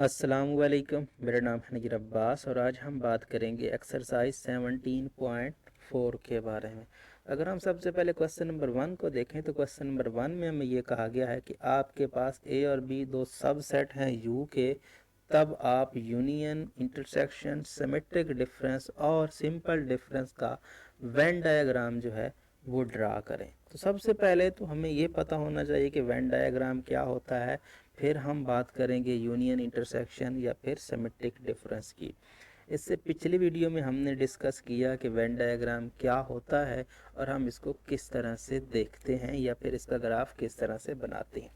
अस्सलामुअलैकुम, मेरा नाम है नज़ीर अब्बास और आज हम बात करेंगे एक्सरसाइज 17.4 के बारे में। अगर हम सबसे पहले क्वेश्चन नंबर 1 को देखें तो क्वेश्चन नंबर 1 में हमें ये कहा गया है कि आपके पास ए और बी दो सबसेट हैं यू के, तब आप यूनियन, इंटरसेक्शन, सिमेट्रिक डिफरेंस और सिंपल डिफरेंस का वेन डायग्राम जो है वो ड्रा करें। तो सबसे पहले तो हमें ये पता होना चाहिए कि वेन डायग्राम क्या होता है, फिर हम बात करेंगे यूनियन, इंटरसेक्शन या फिर सिमेट्रिक डिफरेंस की। इससे पिछली वीडियो में हमने डिस्कस किया कि वेन डायग्राम क्या होता है और हम इसको किस तरह से देखते हैं या फिर इसका ग्राफ किस तरह से बनाते हैं।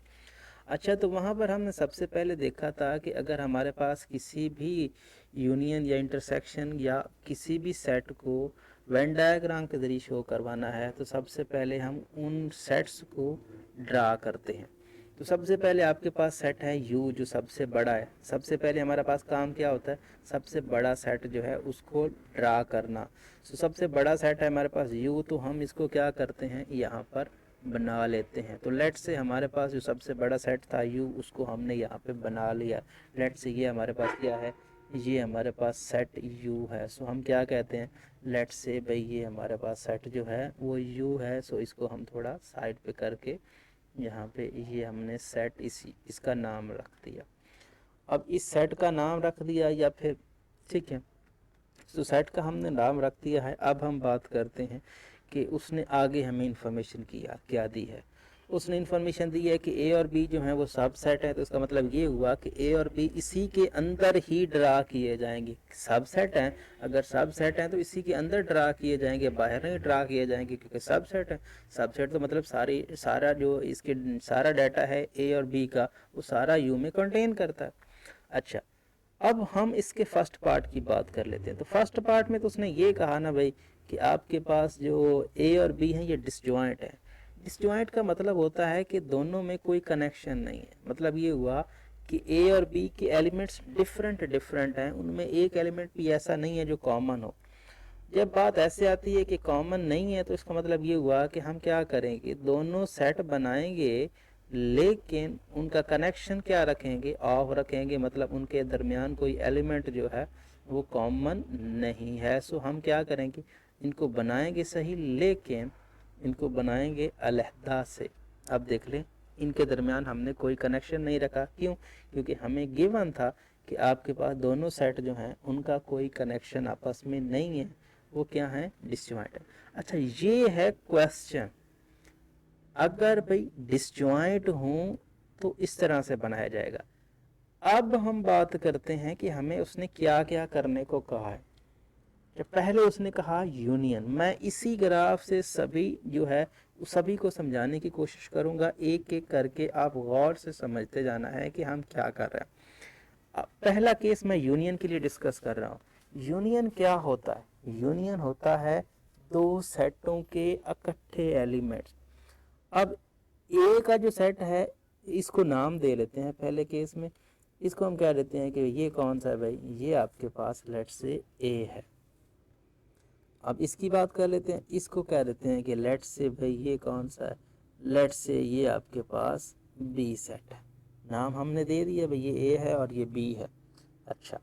अच्छा, तो वहाँ पर हमने सबसे पहले देखा था कि अगर हमारे पास किसी भी यूनियन या इंटरसेक्शन या किसी भी सेट को वेन डायग्राम के ज़रिए शो करवाना है तो सबसे पहले हम उन सेट्स को ड्रा करते हैं। तो सबसे पहले आपके पास सेट है यू जो सबसे बड़ा है। सबसे पहले हमारे पास काम क्या होता है, सबसे बड़ा सेट जो है उसको ड्रा करना। तो सबसे बड़ा सेट है हमारे पास यू, तो हम इसको क्या करते हैं, यहाँ पर बना लेते हैं। तो लेट से हमारे पास जो सबसे बड़ा सेट था यू, उसको हमने यहाँ पे बना लिया। लेट से ये हमारे पास क्या है, ये हमारे पास सेट यू है। सो हम क्या कहते हैं, लेट से भाई ये हमारे पास सेट जो है वो यू है। सो इसको हम थोड़ा साइड पे करके यहाँ पे ये हमने सेट इसका नाम रख दिया। अब इस सेट का नाम रख दिया या फिर ठीक है, तो सेट का हमने नाम रख दिया है। अब हम बात करते हैं कि उसने आगे हमें इंफॉर्मेशन क्या दी है। उसने इंफॉर्मेशन दी है कि ए और बी जो है वो सब सेट है। तो इसका मतलब ये हुआ कि ए और बी इसी के अंदर ही ड्रा किए जाएंगे। सब सेट हैं, अगर सब सेट हैं तो इसी के अंदर ड्रा किए जाएंगे, बाहर नहीं ड्रा किए जाएंगे, क्योंकि सब सेट है। सब सेट तो मतलब सारा जो इसके सारा डाटा है ए और बी का, वो सारा यू में कंटेन करता है। अच्छा, अब हम इसके फर्स्ट पार्ट की बात कर लेते हैं। तो फर्स्ट पार्ट में तो उसने ये कहा ना भाई कि आपके पास जो ए और बी है ये डिसजॉइंट है। डिसजॉइंट का मतलब होता है कि दोनों में कोई कनेक्शन नहीं है। मतलब ये हुआ कि ए और बी के एलिमेंट्स डिफरेंट हैं, उनमें एक एलिमेंट भी ऐसा नहीं है जो कॉमन हो। जब बात ऐसे आती है कि कॉमन नहीं है तो इसका मतलब ये हुआ कि हम क्या करेंगे, दोनों सेट बनाएंगे लेकिन उनका कनेक्शन क्या रखेंगे, ऑफ रखेंगे। मतलब उनके दरमियान कोई एलिमेंट जो है वो कॉमन नहीं है। सो हम क्या करेंगे, इनको बनाएंगे सही लेकिन इनको बनाएंगे अलहदा से। अब देख लें, इनके दरमियान हमने कोई कनेक्शन नहीं रखा। क्यों? क्योंकि हमें गिवन था कि आपके पास दोनों सेट जो हैं उनका कोई कनेक्शन आपस में नहीं है, वो क्या है, डिसजॉइंट है। अच्छा, ये है क्वेश्चन। अगर भाई डिसजॉइंट हूं तो इस तरह से बनाया जाएगा। अब हम बात करते हैं कि हमें उसने क्या क्या करने को कहा है। जब पहले उसने कहा यूनियन, मैं इसी ग्राफ से सभी जो है सभी को समझाने की कोशिश करूंगा, एक एक करके आप गौर से समझते जाना है कि हम क्या कर रहे हैं। पहला केस मैं यूनियन के लिए डिस्कस कर रहा हूं। यूनियन क्या होता है, यूनियन होता है दो सेटों के इकट्ठे एलिमेंट्स। अब ए का जो सेट है इसको नाम दे लेते हैं पहले केस में। इसको हम क्या देते हैं कि ये कौन सा है भाई, ये आपके पास लेट से ए है। अब इसकी बात कर लेते हैं, इसको कह देते हैं कि लेट से भाई ये कौन सा है, लेट से ये आपके पास बी सेट है। नाम हमने दे दिया भाई, ये ए है और ये बी है। अच्छा,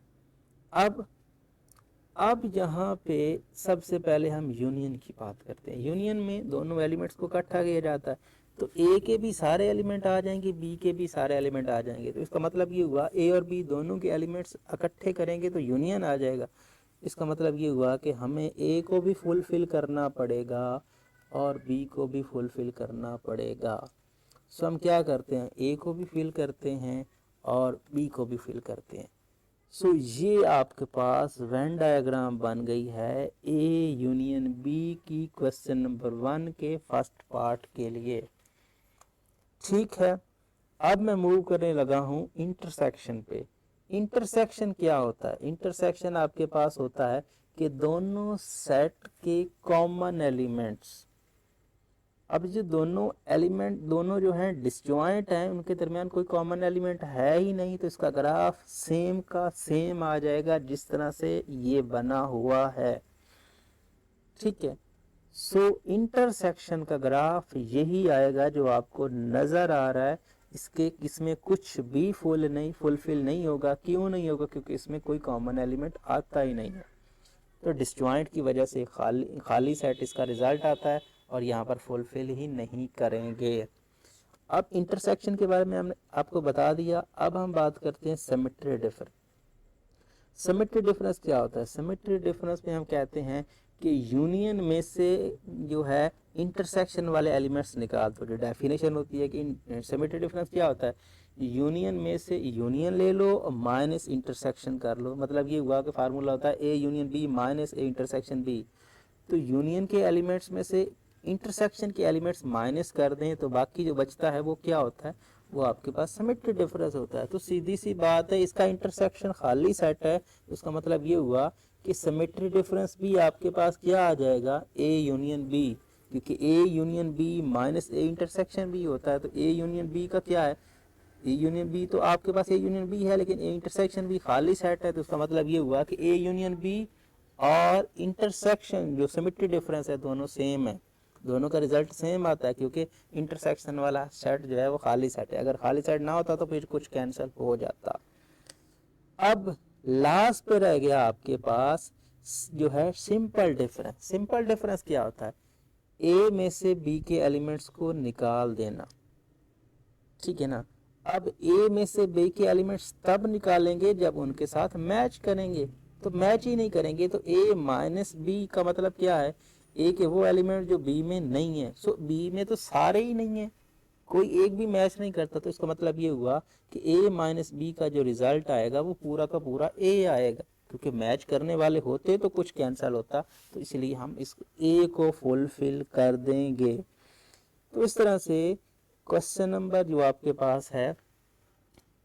अब यहाँ पे सबसे पहले हम यूनियन की बात करते हैं। यूनियन में दोनों एलिमेंट्स को इकट्ठा किया जाता है, तो ए के भी सारे एलिमेंट आ जाएंगे, बी के भी सारे एलिमेंट आ जाएंगे। तो इसका मतलब ये हुआ ए और बी दोनों के एलिमेंट्स इकट्ठे करेंगे तो यूनियन आ जाएगा। इसका मतलब ये हुआ कि हमें ए को भी फुलफिल करना पड़ेगा और बी को भी फुलफिल करना पड़ेगा। सो हम क्या करते हैं, ए को भी फिल करते हैं और बी को भी फिल करते हैं। सो ये आपके पास वेन डायग्राम बन गई है ए यूनियन बी की क्वेश्चन नंबर 1 के फर्स्ट पार्ट के लिए। ठीक है, अब मैं मूव करने लगा हूं इंटरसेक्शन पे। इंटरसेक्शन क्या होता है, इंटरसेक्शन आपके पास होता है कि दोनों सेट के कॉमन एलिमेंट्स, अब जो दोनों एलिमेंट दोनों जो हैं डिसजॉइंट हैं, उनके दरमियान कोई कॉमन एलिमेंट है ही नहीं, तो इसका ग्राफ सेम का सेम आ जाएगा जिस तरह से ये बना हुआ है। ठीक है, सो इंटरसेक्शन का ग्राफ यही आएगा जो आपको नजर आ रहा है इसमें कुछ भी फुलफिल नहीं होगा। क्यों नहीं होगा? क्योंकि इसमें कोई कॉमन एलिमेंट आता ही नहीं है। तो डिसजॉइंट की वजह से खाली सेट इसका रिजल्ट आता है और यहाँ पर फुलफिल ही नहीं करेंगे। अब इंटरसेक्शन के बारे में हमने आपको बता दिया। अब हम बात करते हैं सिमेट्री डिफरेंस। सिमेट्री डिफरेंस क्या होता है? सिमेट्री डिफरेंस में हम कहते हैं कि यूनियन में से जो है इंटरसेक्शन वाले एलिमेंट्स निकाल दो। जो डेफिनेशन होती है कि सिमेट्री डिफरेंस क्या होता है, यूनियन में से यूनियन ले लो और माइनस इंटरसेक्शन कर लो। मतलब ये हुआ कि फार्मूला होता है A union B minus A intersection B. तो यूनियन के एलिमेंट्स में से इंटरसेक्शन के एलिमेंट्स माइनस कर दें तो बाकी जो बचता है वो क्या होता है, वो आपके पास सिमेट्री डिफरेंस होता है। तो सीधी सी बात है, इसका इंटरसेक्शन खाली सेट है, उसका मतलब ये हुआ कि सिमेट्री डिफरेंस भी आपके पास क्या आ जाएगा, ए यूनियन बी। क्योंकि A union B minus A intersection B होता है। तो ए यूनियन बी का क्या है, ए यूनियन बी, तो आपके पास ए यूनियन बी है लेकिन ए इंटरसेक्शन बी खाली सेट है। तो उसका मतलब ये हुआ कि ए यूनियन बी और इंटरसेक्शन जो सिमेट्री डिफरेंस है दोनों सेम है, दोनों का रिजल्ट सेम आता है। क्योंकि इंटरसेक्शन वाला सेट जो है वो खाली सेट है। अगर खाली सेट ना होता तो फिर कुछ कैंसिल हो जाता। अब लास्ट पे रह गया आपके पास जो है सिंपल डिफरेंस। सिंपल डिफरेंस क्या होता है, ए में से बी के एलिमेंट्स को निकाल देना, ठीक है ना। अब ए में से बी के एलिमेंट्स तब निकालेंगे जब उनके साथ मैच करेंगे। तो मैच ही नहीं करेंगे तो ए माइनस बी का मतलब क्या है, ए के वो एलिमेंट जो बी में नहीं है। सो बी में तो सारे ही नहीं है, कोई एक भी मैच नहीं करता। तो इसका मतलब ये हुआ कि ए माइनस बी का जो रिजल्ट आएगा वो पूरा का पूरा ए आएगा। क्योंकि मैच करने वाले होते तो कुछ कैंसिल होता, तो इसलिए हम इस ए को फुलफिल कर देंगे। तो इस तरह से क्वेश्चन नंबर जो आपके पास है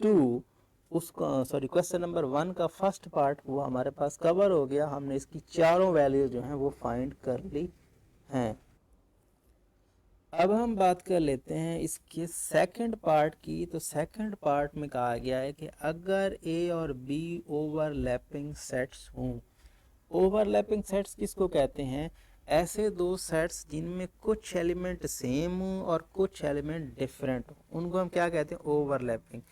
2, उसका क्वेश्चन नंबर 1 का फर्स्ट पार्ट वो हमारे पास कवर हो गया। हमने इसकी चारों वैल्यूज जो हैं वो फाइंड कर ली हैं। अब हम बात कर लेते हैं इसके सेकंड पार्ट की। तो सेकंड पार्ट में कहा गया है कि अगर ए और बी ओवरलैपिंग सेट्स हों। ओवरलैपिंग सेट्स किसको कहते हैं, ऐसे दो सेट्स जिनमें कुछ एलिमेंट सेम हो और कुछ एलिमेंट डिफरेंट हो, उनको हम क्या कहते हैं, ओवरलैपिंग।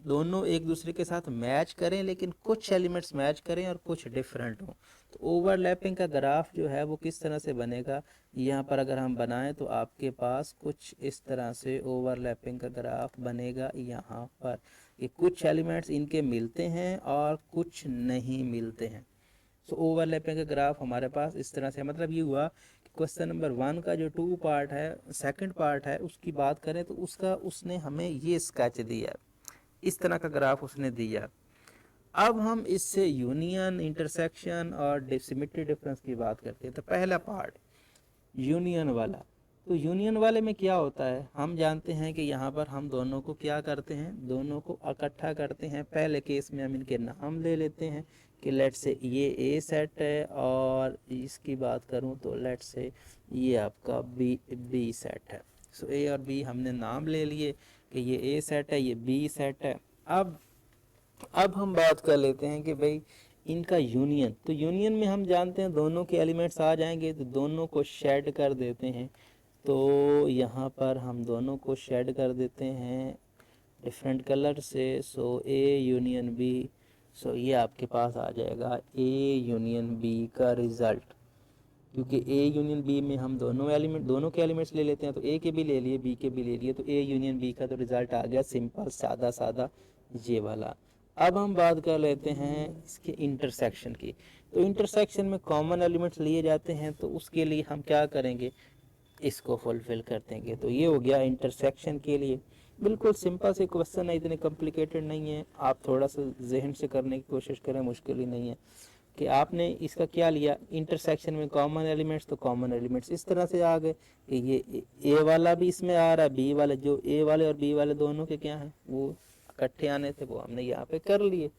दोनों एक दूसरे के साथ मैच करें लेकिन कुछ एलिमेंट्स मैच करें और कुछ डिफरेंट हो। तो ओवरलैपिंग का ग्राफ जो है वो किस तरह से बनेगा, यहाँ पर अगर हम बनाएं तो आपके पास कुछ इस तरह से ओवरलैपिंग का ग्राफ बनेगा। यहाँ पर ये कुछ एलिमेंट्स इनके मिलते हैं और कुछ नहीं मिलते हैं। सो ओवरलैपिंग का ग्राफ हमारे पास इस तरह से, मतलब ये हुआ कि क्वेश्चन नंबर 1 का जो 2 पार्ट है, सेकंड पार्ट है, उसकी बात करें तो उसने हमें ये स्केच दिया, इस तरह का ग्राफ उसने दिया। अब हम इससे यूनियन, इंटरसेक्शन और सिमेट्री डिफरेंस की बात करते हैं। तो पहला पार्ट यूनियन वाला। तो यूनियन वाले में क्या होता है, हम जानते हैं कि यहाँ पर हम दोनों को क्या करते हैं, दोनों को इकट्ठा करते हैं। पहले केस में हम इनके नाम ले लेते हैं कि लेट से ये ए सेट है और इसकी बात करूँ तो लेट से ये आपका बी सेट है। सो ए और बी हमने नाम ले लिए कि ये ए सेट है, ये बी सेट है। अब हम बात कर लेते हैं कि भाई इनका यूनियन। तो यूनियन में हम जानते हैं दोनों के एलिमेंट्स आ जाएंगे तो दोनों को शेड कर देते हैं। तो यहाँ पर हम दोनों को शेड कर देते हैं डिफरेंट कलर से। सो ए यूनियन बी, सो ये आपके पास आ जाएगा ए यूनियन बी का रिजल्ट। क्योंकि ए यूनियन बी में हम दोनों के एलिमेंट्स ले लेते हैं, तो ए के भी ले लिए, बी के भी ले लिए, तो ए यूनियन बी का तो रिजल्ट आ गया सिंपल सादा सादा ये वाला। अब हम बात कर लेते हैं इसके इंटरसेक्शन की। तो इंटरसेक्शन में कॉमन एलिमेंट्स लिए जाते हैं, तो उसके लिए हम क्या करेंगे, इसको फुलफिल कर देंगे। तो ये हो गया इंटरसेक्शन के लिए। बिल्कुल सिंपल से क्वेश्चन है, इतने कॉम्प्लिकेटेड नहीं है। आप थोड़ा सा जहन से करने की कोशिश करें, मुश्किल ही नहीं है। कि आपने इसका क्या लिया, इंटरसेक्शन में कॉमन एलिमेंट्स, तो कॉमन एलिमेंट्स इस तरह से आ गए कि ये ए वाला भी इसमें आ रहा है, बी वाला, जो ए वाले और बी वाले दोनों के क्या हैं वो इकट्ठे आने थे, वो हमने यहाँ पे कर लिए।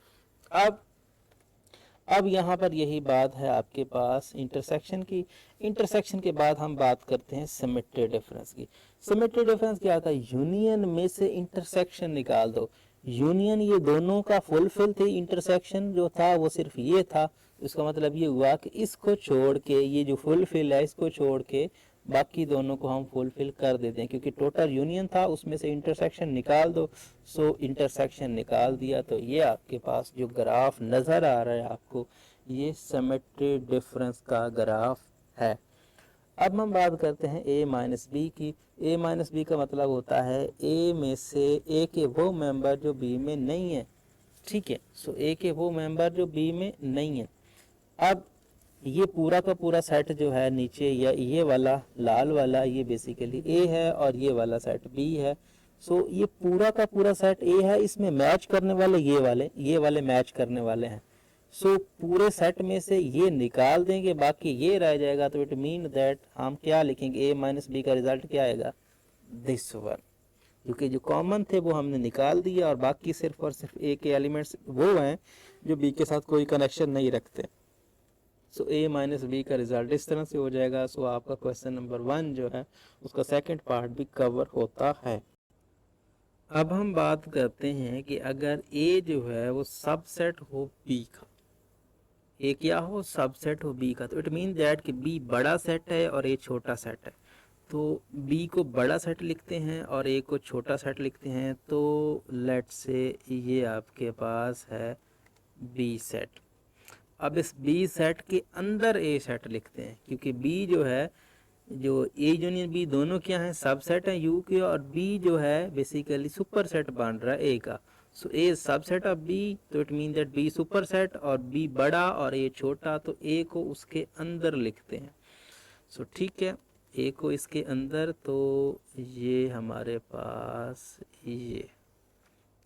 अब यहाँ पर यही बात है आपके पास इंटरसेक्शन की। इंटरसेक्शन के बाद हम बात करते हैं सिमेट्री डिफरेंस की। सिमेट्री डिफरेंस क्या था, यूनियन में से इंटरसेक्शन निकाल दो। यूनियन ये दोनों का फुलफिल थी, इंटरसेक्शन जो था वो सिर्फ ये था। इसका मतलब ये हुआ कि इसको छोड़ के, ये जो फुलफिल है इसको छोड़ के बाकी दोनों को हम फुलफिल कर देते हैं, क्योंकि टोटल यूनियन था उसमें से इंटरसेक्शन निकाल दो। सो इंटरसेक्शन निकाल दिया तो ये आपके पास जो ग्राफ नज़र आ रहा है आपको, ये सिमेट्री डिफरेंस का ग्राफ है। अब हम बात करते हैं ए माइनस बी की। ए माइनस बी का मतलब होता है ए में से ए के वो मेंबर जो बी में नहीं है, ठीक है। सो ए के वो मेंबर जो बी में नहीं है। अब ये पूरा का पूरा सेट जो है नीचे, या ये वाला लाल वाला, ये बेसिकली ए है और ये वाला सेट बी है। सो ये पूरा का पूरा सेट ए है, इसमें मैच करने वाले ये वाले मैच करने वाले हैं। सो पूरे सेट में से ये निकाल देंगे, बाकी ये रह जाएगा। तो इट मीन दैट हम क्या लिखेंगे, ए माइनस बी का रिजल्ट क्या आएगा, दिस वन, क्योंकि जो कॉमन थे वो हमने निकाल दिया और बाकी सिर्फ और सिर्फ ए के एलिमेंट्स वो हैं जो बी के साथ कोई कनेक्शन नहीं रखते। सो ए माइनस बी का रिजल्ट इस तरह से हो जाएगा। सो आपका क्वेश्चन नंबर 1 जो है उसका सेकंड पार्ट भी कवर होता है। अब हम बात करते हैं कि अगर ए जो है वो सबसेट हो बी का, ए क्या हो, सबसेट हो बी का, तो इट मीन दैट कि बी बड़ा सेट है और ए छोटा सेट है। तो बी को बड़ा सेट लिखते हैं और ए को छोटा सेट लिखते हैं। तो लेट्स से ये आपके पास है बी सेट। अब इस बी सेट के अंदर ए सेट लिखते हैं, क्योंकि बी जो है, जो ए यूनियन बी दोनों क्या हैं, सबसेट हैं यू के, और बी जो है बेसिकली सुपर सेट बन रहा है ए का। सो ए सबसेट ऑफ बी, तो it mean that be super set और बी बड़ा और ए छोटा, तो ए को उसके अंदर लिखते हैं। सो ठीक है, ए को इसके अंदर, तो ये हमारे पास ये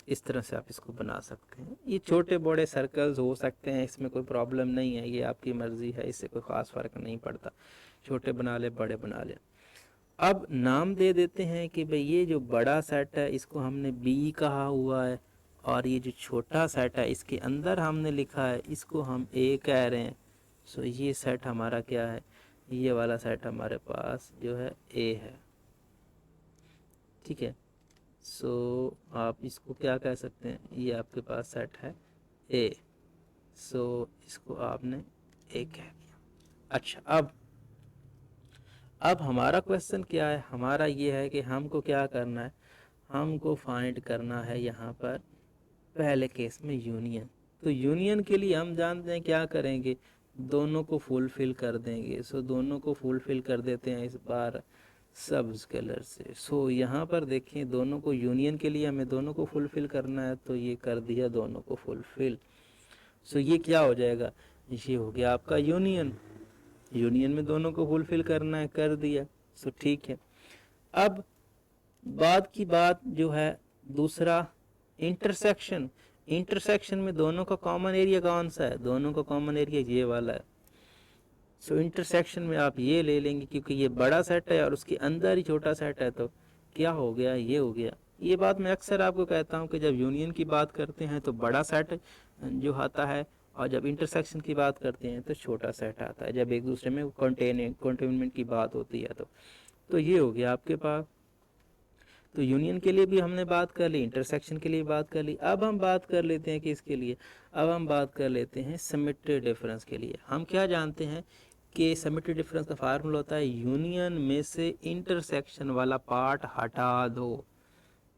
इस तरह से आप इसको बना सकते हैं। ये छोटे बड़े सर्कल्स हो सकते हैं, इसमें कोई प्रॉब्लम नहीं है, ये आपकी मर्ज़ी है, इससे कोई ख़ास फ़र्क नहीं पड़ता, छोटे बना ले बड़े बना ले। अब नाम दे देते हैं कि भाई ये जो बड़ा सेट है इसको हमने बी कहा हुआ है, और ये जो छोटा सेट है इसके अंदर हमने लिखा है इसको हम ए कह रहे हैं। सो ये सेट हमारा क्या है, ये वाला सेट हमारे पास जो है ए है, ठीक है। सो आप इसको क्या कह सकते हैं, ये आपके पास सेट है ए। सो इसको आपने ए कह दिया। अच्छा, अब हमारा क्वेश्चन क्या है, हमारा ये है कि हमको क्या करना है, हमको फाइंड करना है यहाँ पर पहले केस में यूनियन। तो यूनियन के लिए हम जानते हैं क्या करेंगे, दोनों को फुलफिल कर देंगे। सो दोनों को फुलफिल कर देते हैं इस बार सब स्केलर से। सो यहाँ पर देखें, दोनों को यूनियन के लिए हमें दोनों को फुलफिल करना है, तो ये कर दिया दोनों को फुलफिल। सो ये क्या हो जाएगा, ये हो गया आपका यूनियन। यूनियन में दोनों को फुलफिल करना है, कर दिया। सो ठीक है। अब बाद की बात जो है दूसरा, इंटरसेक्शन। इंटरसेक्शन में दोनों का कॉमन एरिया कौन सा है, दोनों का कॉमन एरिया ये वाला है। सो इंटरसेक्शन में आप ये ले लेंगे, क्योंकि ये बड़ा सेट है और उसके अंदर ही छोटा सेट है, तो क्या हो गया, ये हो गया। ये बात मैं अक्सर आपको कहता हूँ कि जब यूनियन की बात करते हैं तो बड़ा सेट जो आता है, और जब इंटरसेक्शन की बात करते हैं तो छोटा सेट आता है, जब एक दूसरे में कंटेनमेंट की बात होती है। तो ये हो गया आपके पास। तो यूनियन के लिए भी हमने बात कर ली, इंटरसेक्शन के लिए बात कर ली। अब हम बात कर लेते हैं कि इसके लिए, अब हम बात कर लेते हैं सिमेट्री डिफरेंस के लिए। हम क्या जानते हैं कि सिमेट्री डिफरेंस का फार्मूला होता है यूनियन में से इंटरसेक्शन वाला पार्ट हटा दो।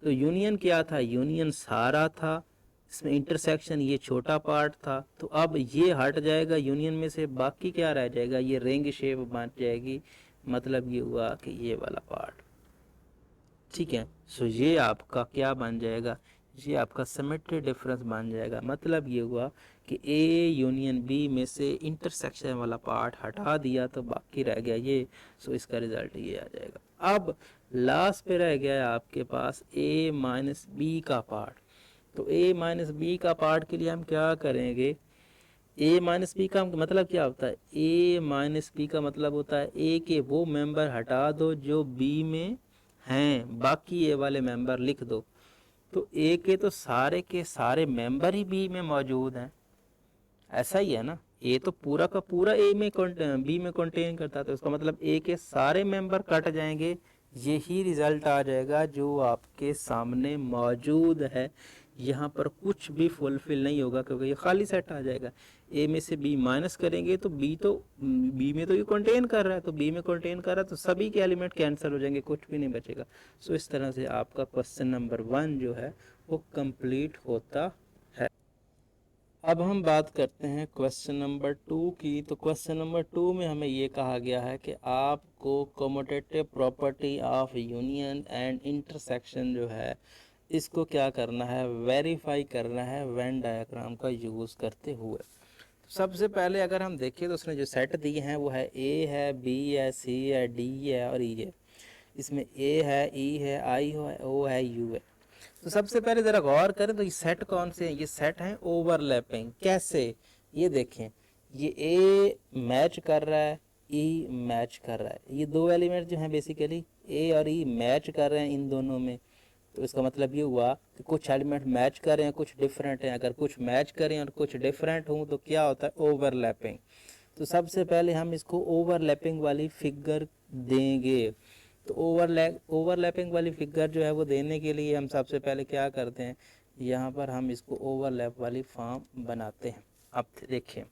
तो यूनियन क्या था, यूनियन सारा था, इसमें इंटरसेक्शन ये छोटा पार्ट था। तो अब ये हट जाएगा यूनियन में से, बाकी क्या रह जाएगा, ये रिंग शेप बन जाएगी। मतलब ये हुआ कि ये वाला पार्ट, ठीक है। सो ये आपका क्या बन जाएगा, ये आपका सिमेट्री डिफरेंस बन जाएगा। मतलब ये हुआ कि ए यूनियन बी में से इंटरसेक्शन वाला पार्ट हटा दिया तो बाकी रह गया ये। सो इसका रिजल्ट ये आ जाएगा। अब लास्ट पे रह गया आपके पास ए माइनस बी का पार्ट। तो ए माइनस बी का पार्ट के लिए हम क्या करेंगे, ए माइनस बी का मतलब क्या होता है, ए माइनस बी का मतलब होता है ए के वो मेंबर हटा दो जो बी में हैं, बाकी ए वाले मेंबर लिख दो। तो ए के तो सारे के सारे मेंबर ही बी में मौजूद हैं, ऐसा ही है ना। ए तो पूरा का पूरा ए में बी में कंटेन करता है, तो इसका मतलब ए के सारे मेंबर कट जाएंगे, यही रिजल्ट आ जाएगा जो आपके सामने मौजूद है। यहाँ पर कुछ भी फुलफिल नहीं होगा क्योंकि ये खाली सेट आ जाएगा। ए में से बी माइनस करेंगे तो बी में तो ये कंटेन कर रहा है, तो बी में कंटेन कर रहा है तो सभी के एलिमेंट कैंसिल हो जाएंगे, कुछ भी नहीं बचेगा। सो इस तरह से आपका क्वेश्चन नंबर 1 जो है वो कंप्लीट होता है। अब हम बात करते हैं क्वेश्चन नंबर 2 की। तो क्वेश्चन नंबर 2 में हमें ये कहा गया है कि आपको commutative property of union and intersection जो है इसको क्या करना है, वेरीफाई करना है वेन डायग्राम का यूज़ करते हुए। तो सबसे पहले अगर हम देखें तो उसने जो सेट दिए हैं वो है ए है, बी है, सी है, डी है और ई है। इसमें ए है, ई है, आई है, ओ है, यू है। तो सबसे पहले ज़रा गौर करें तो ये सेट कौन से हैं, ये सेट हैं ओवरलैपिंग। कैसे, ये देखें, ये ए मैच कर रहा है, ई मैच कर रहा है। ये दो एलिमेंट जो हैं बेसिकली ए और ई मैच कर रहे हैं इन दोनों में। तो इसका मतलब ये हुआ कि कुछ एलिमेंट मैच कर रहे हैं, कुछ डिफरेंट हैं। अगर कुछ मैच करें और कुछ डिफरेंट हों तो क्या होता है, ओवरलैपिंग। तो सबसे पहले हम इसको ओवरलैपिंग वाली फिगर देंगे। तो ओवरलैपिंग वाली फिगर जो है वो देने के लिए हम सबसे पहले क्या करते हैं, यहाँ पर हम इसको ओवरलैप वाली फॉर्म बनाते हैं। अब देखें,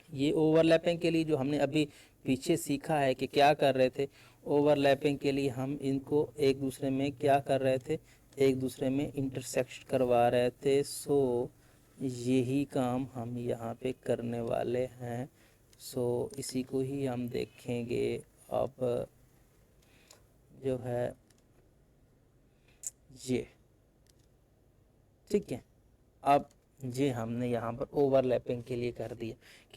ये ओवरलैपिंग के लिए जो हमने अभी पीछे सीखा है कि क्या कर रहे थे, ओवरलैपिंग के लिए हम इनको एक दूसरे में क्या कर रहे थे, एक दूसरे में इंटरसेक्ट करवा रहे थे। सो यही काम हम यहाँ पे करने वाले हैं। सो इसी को ही हम देखेंगे। अब जो है ये ठीक है, अब ये हमने यहाँ पर ओवरलैपिंग के लिए कर दिया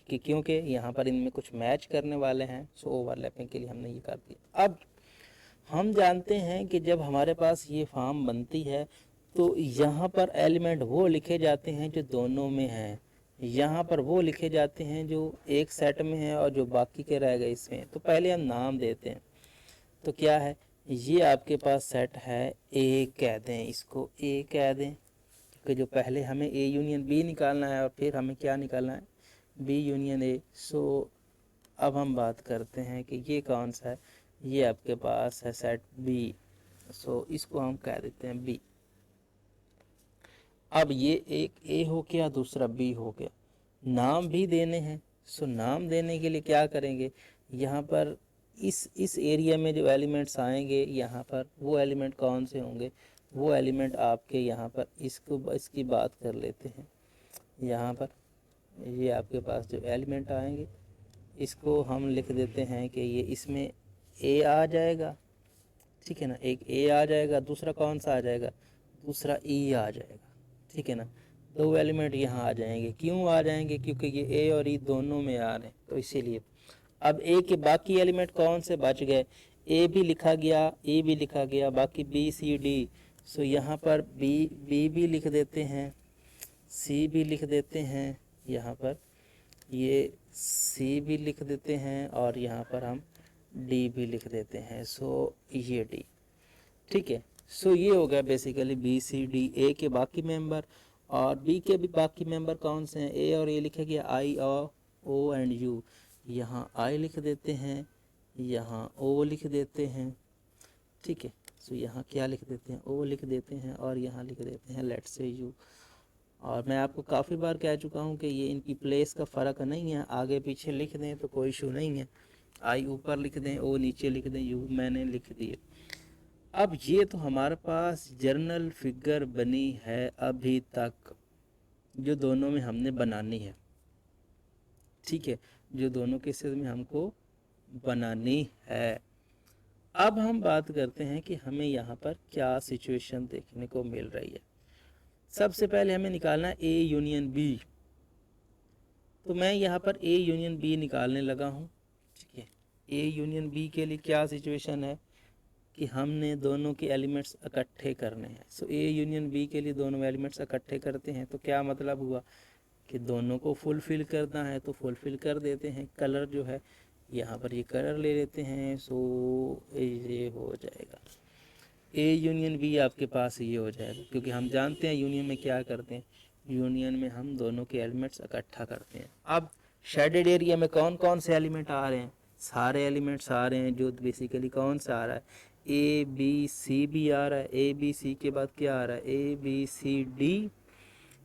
क्योंकि यहाँ पर इनमें कुछ मैच करने वाले हैं। सो ओवरलैपिंग के लिए हमने ये कर दिया। अब हम जानते हैं कि जब हमारे पास ये फॉर्म बनती है तो यहाँ पर एलिमेंट वो लिखे जाते हैं जो दोनों में हैं, यहाँ पर वो लिखे जाते हैं जो एक सेट में है और जो बाकी के रह गए इसमें। तो पहले हम नाम देते हैं। तो क्या है, ये आपके पास सेट है ए कह दें, इसको ए कह दें क्योंकि जो पहले हमें ए यूनियन बी निकालना है और फिर हमें क्या निकालना है, बी यूनियन ए। सो अब हम बात करते हैं कि ये कौन सा है, ये आपके पास है सेट बी। सो इसको हम कह देते हैं बी। अब ये एक ए हो गया, दूसरा बी हो गया। नाम भी देने हैं। सो नाम देने के लिए क्या करेंगे, यहाँ पर इस एरिया में जो एलिमेंट्स आएंगे यहाँ पर वो एलिमेंट कौन से होंगे, वो एलिमेंट आपके यहाँ पर इसकी बात कर लेते हैं। यहाँ पर ये आपके पास जो एलिमेंट आएंगे इसको हम लिख देते हैं कि ये इसमें ए आ जाएगा, ठीक है ना, एक ए आ जाएगा, दूसरा कौन सा आ जाएगा, दूसरा ई आ जाएगा, ठीक है ना। दो एलिमेंट यहाँ आ जाएंगे। क्यों आ जाएंगे, क्योंकि ये ए और ई दोनों में आ रहे हैं तो इसीलिए। अब ए के बाकी एलिमेंट कौन से बच गए, ए भी लिखा गया, ए भी लिखा गया, बाकी बी सी डी। सो यहाँ पर बी भी लिख देते हैं, सी भी लिख देते हैं, यहाँ पर ये सी भी लिख देते हैं और यहाँ पर हम डी भी लिख देते हैं। सो ये डी, ठीक है। सो ये हो गया बेसिकली बी सी डी, ए के बाकी मेंबर। और बी के भी बाकी मेंबर कौन से हैं, ए और ए लिखा गया, आई और ओ एंड यू। यहाँ आई लिख देते हैं, यहाँ ओ लिख देते हैं, ठीक है। सो यहाँ क्या लिख देते हैं, ओ लिख देते हैं और यहाँ लिख देते हैं लेट्स से यू। और मैं आपको काफ़ी बार कह चुका हूँ कि ये इनकी प्लेस का फ़र्क नहीं है, आगे पीछे लिख दें तो कोई इशू नहीं है। आई ऊपर लिख दें, ओ नीचे लिख दें, यू मैंने लिख दिए। अब ये तो हमारे पास जर्नल फिगर बनी है अभी तक, जो दोनों में हमने बनानी है, ठीक है, जो दोनों केसेस में हमको बनानी है। अब हम बात करते हैं कि हमें यहाँ पर क्या सिचुएशन देखने को मिल रही है। सबसे पहले हमें निकालना है ए यूनियन बी। तो मैं यहाँ पर ए यूनियन बी निकालने लगा हूँ, ठीक है। ए यूनियन बी के लिए क्या सिचुएशन है कि हमने दोनों के एलिमेंट्स इकट्ठे करने हैं। सो ए यूनियन बी के लिए दोनों एलिमेंट्स इकट्ठे करते हैं तो क्या मतलब हुआ कि दोनों को फुलफ़िल करना है तो फुलफ़िल कर देते हैं। कलर जो है यहाँ पर ये कलर ले लेते हैं। सो ये हो जाएगा ए यूनियन बी, आपके पास ये हो जाएगा क्योंकि हम जानते हैं यूनियन में क्या करते हैं, यूनियन में हम दोनों के एलिमेंट्स इकट्ठा करते हैं। अब शेडेड एरिया में कौन कौन से एलिमेंट आ रहे हैं, सारे एलिमेंट्स आ रहे हैं। जो बेसिकली कौन सा आ रहा है, ए बी सी भी आ रहा है, ए बी सी के बाद क्या आ रहा है, A B C D,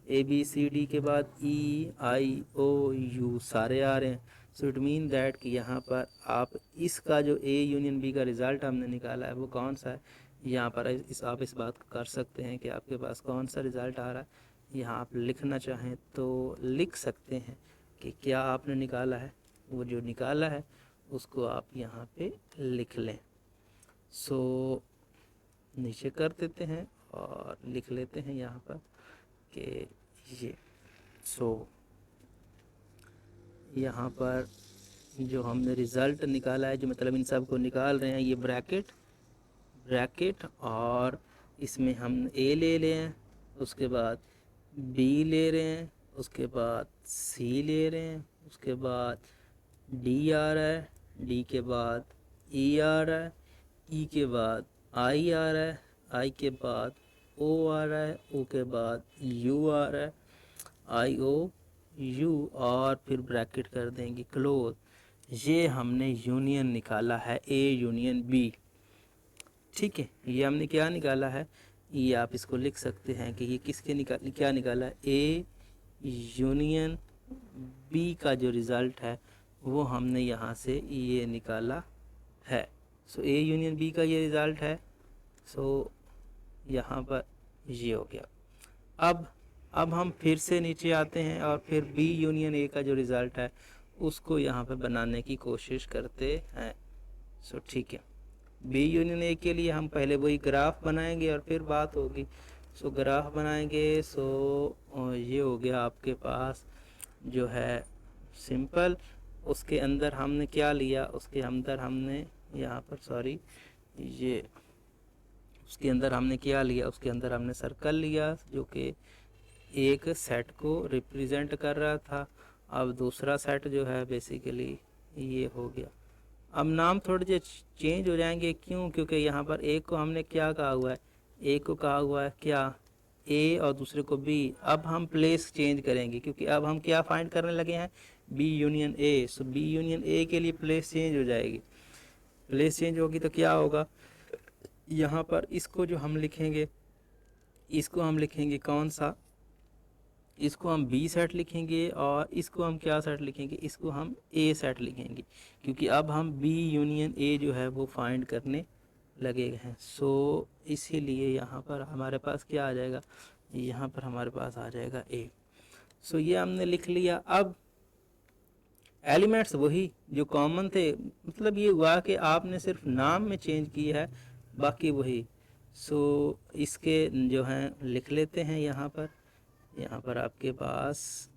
A B C D के बाद ई आई ओ यू सारे आ रहे हैं। सो इट मीन दैट कि यहाँ पर आप इसका जो ए यूनियन बी का रिज़ल्ट हमने निकाला है वो कौन सा है, यहाँ पर आप इस बात को कर सकते हैं कि आपके पास कौन सा रिज़ल्ट आ रहा है। यहाँ आप लिखना चाहें तो लिख सकते हैं कि क्या आपने निकाला है, वो जो निकाला है उसको आप यहाँ पे लिख लें। सो नीचे कर देते हैं और लिख लेते हैं यहाँ पर कि ये। सो यहाँ पर जो हमने रिज़ल्ट निकाला है, जो मतलब इन सब को निकाल रहे हैं, ये ब्रैकेट और इसमें हम ए ले रहे हैं, उसके बाद बी ले रहे हैं, उसके बाद सी ले रहे हैं, उसके बाद डी आ रहा है, डी के बाद ई आ रहा है, ई के बाद आई आ रहा है, आई के बाद ओ आ रहा है, ओ के बाद यू आ रहा है, आई ओ यू, और फिर ब्रैकेट कर देंगे क्लोज। ये हमने यूनियन निकाला है ए यूनियन बी। ठीक है, ये हमने क्या निकाला है, ये आप इसको लिख सकते हैं कि ये किसके क्या निकाला है, ए यूनियन बी का जो रिज़ल्ट है वो हमने यहाँ से ये निकाला है। सो ए यूनियन बी का ये रिज़ल्ट है। सो यहाँ पर ये हो गया। अब हम फिर से नीचे आते हैं और फिर बी यूनियन ए का जो रिज़ल्ट है उसको यहाँ पे बनाने की कोशिश करते हैं। सो ठीक है, बी यूनियन ए के लिए हम पहले वही ग्राफ बनाएंगे और फिर बात होगी। सो ग्राफ बनाएंगे। सो ये हो गया आपके पास जो है सिंपल। उसके अंदर हमने क्या लिया, उसके अंदर हमने यहाँ पर सॉरी ये उसके अंदर हमने क्या लिया, उसके अंदर हमने सर्कल लिया जो कि एक सेट को रिप्रेजेंट कर रहा था। अब दूसरा सेट जो है बेसिकली ये हो गया। अब नाम थोड़े से चेंज हो जाएंगे, क्यों, क्योंकि यहाँ पर एक को हमने क्या कहा हुआ है, एक को कहा हुआ है क्या ए और दूसरे को बी। अब हम प्लेस चेंज करेंगे क्योंकि अब हम क्या फाइंड करने लगे हैं, B union A. So B union A के लिए प्लेस चेंज हो जाएगी। प्लेस चेंज होगी तो क्या होगा, यहाँ पर इसको जो हम लिखेंगे, इसको हम लिखेंगे कौन सा, इसको हम बी सेट लिखेंगे और इसको हम क्या सेट लिखेंगे, इसको हम ए सेट लिखेंगे, क्योंकि अब हम बी यूनियन ए जो है वो फाइंड करने लगे हैं। सो इसीलिए यहाँ पर हमारे पास क्या आ जाएगा, यहाँ पर हमारे पास आ जाएगा ए। सो ये हमने लिख लिया। अब एलिमेंट्स वही जो कॉमन थे, मतलब ये हुआ कि आपने सिर्फ नाम में चेंज किया है, बाकी वही। सो इसके जो हैं लिख लेते हैं यहाँ पर आपके पास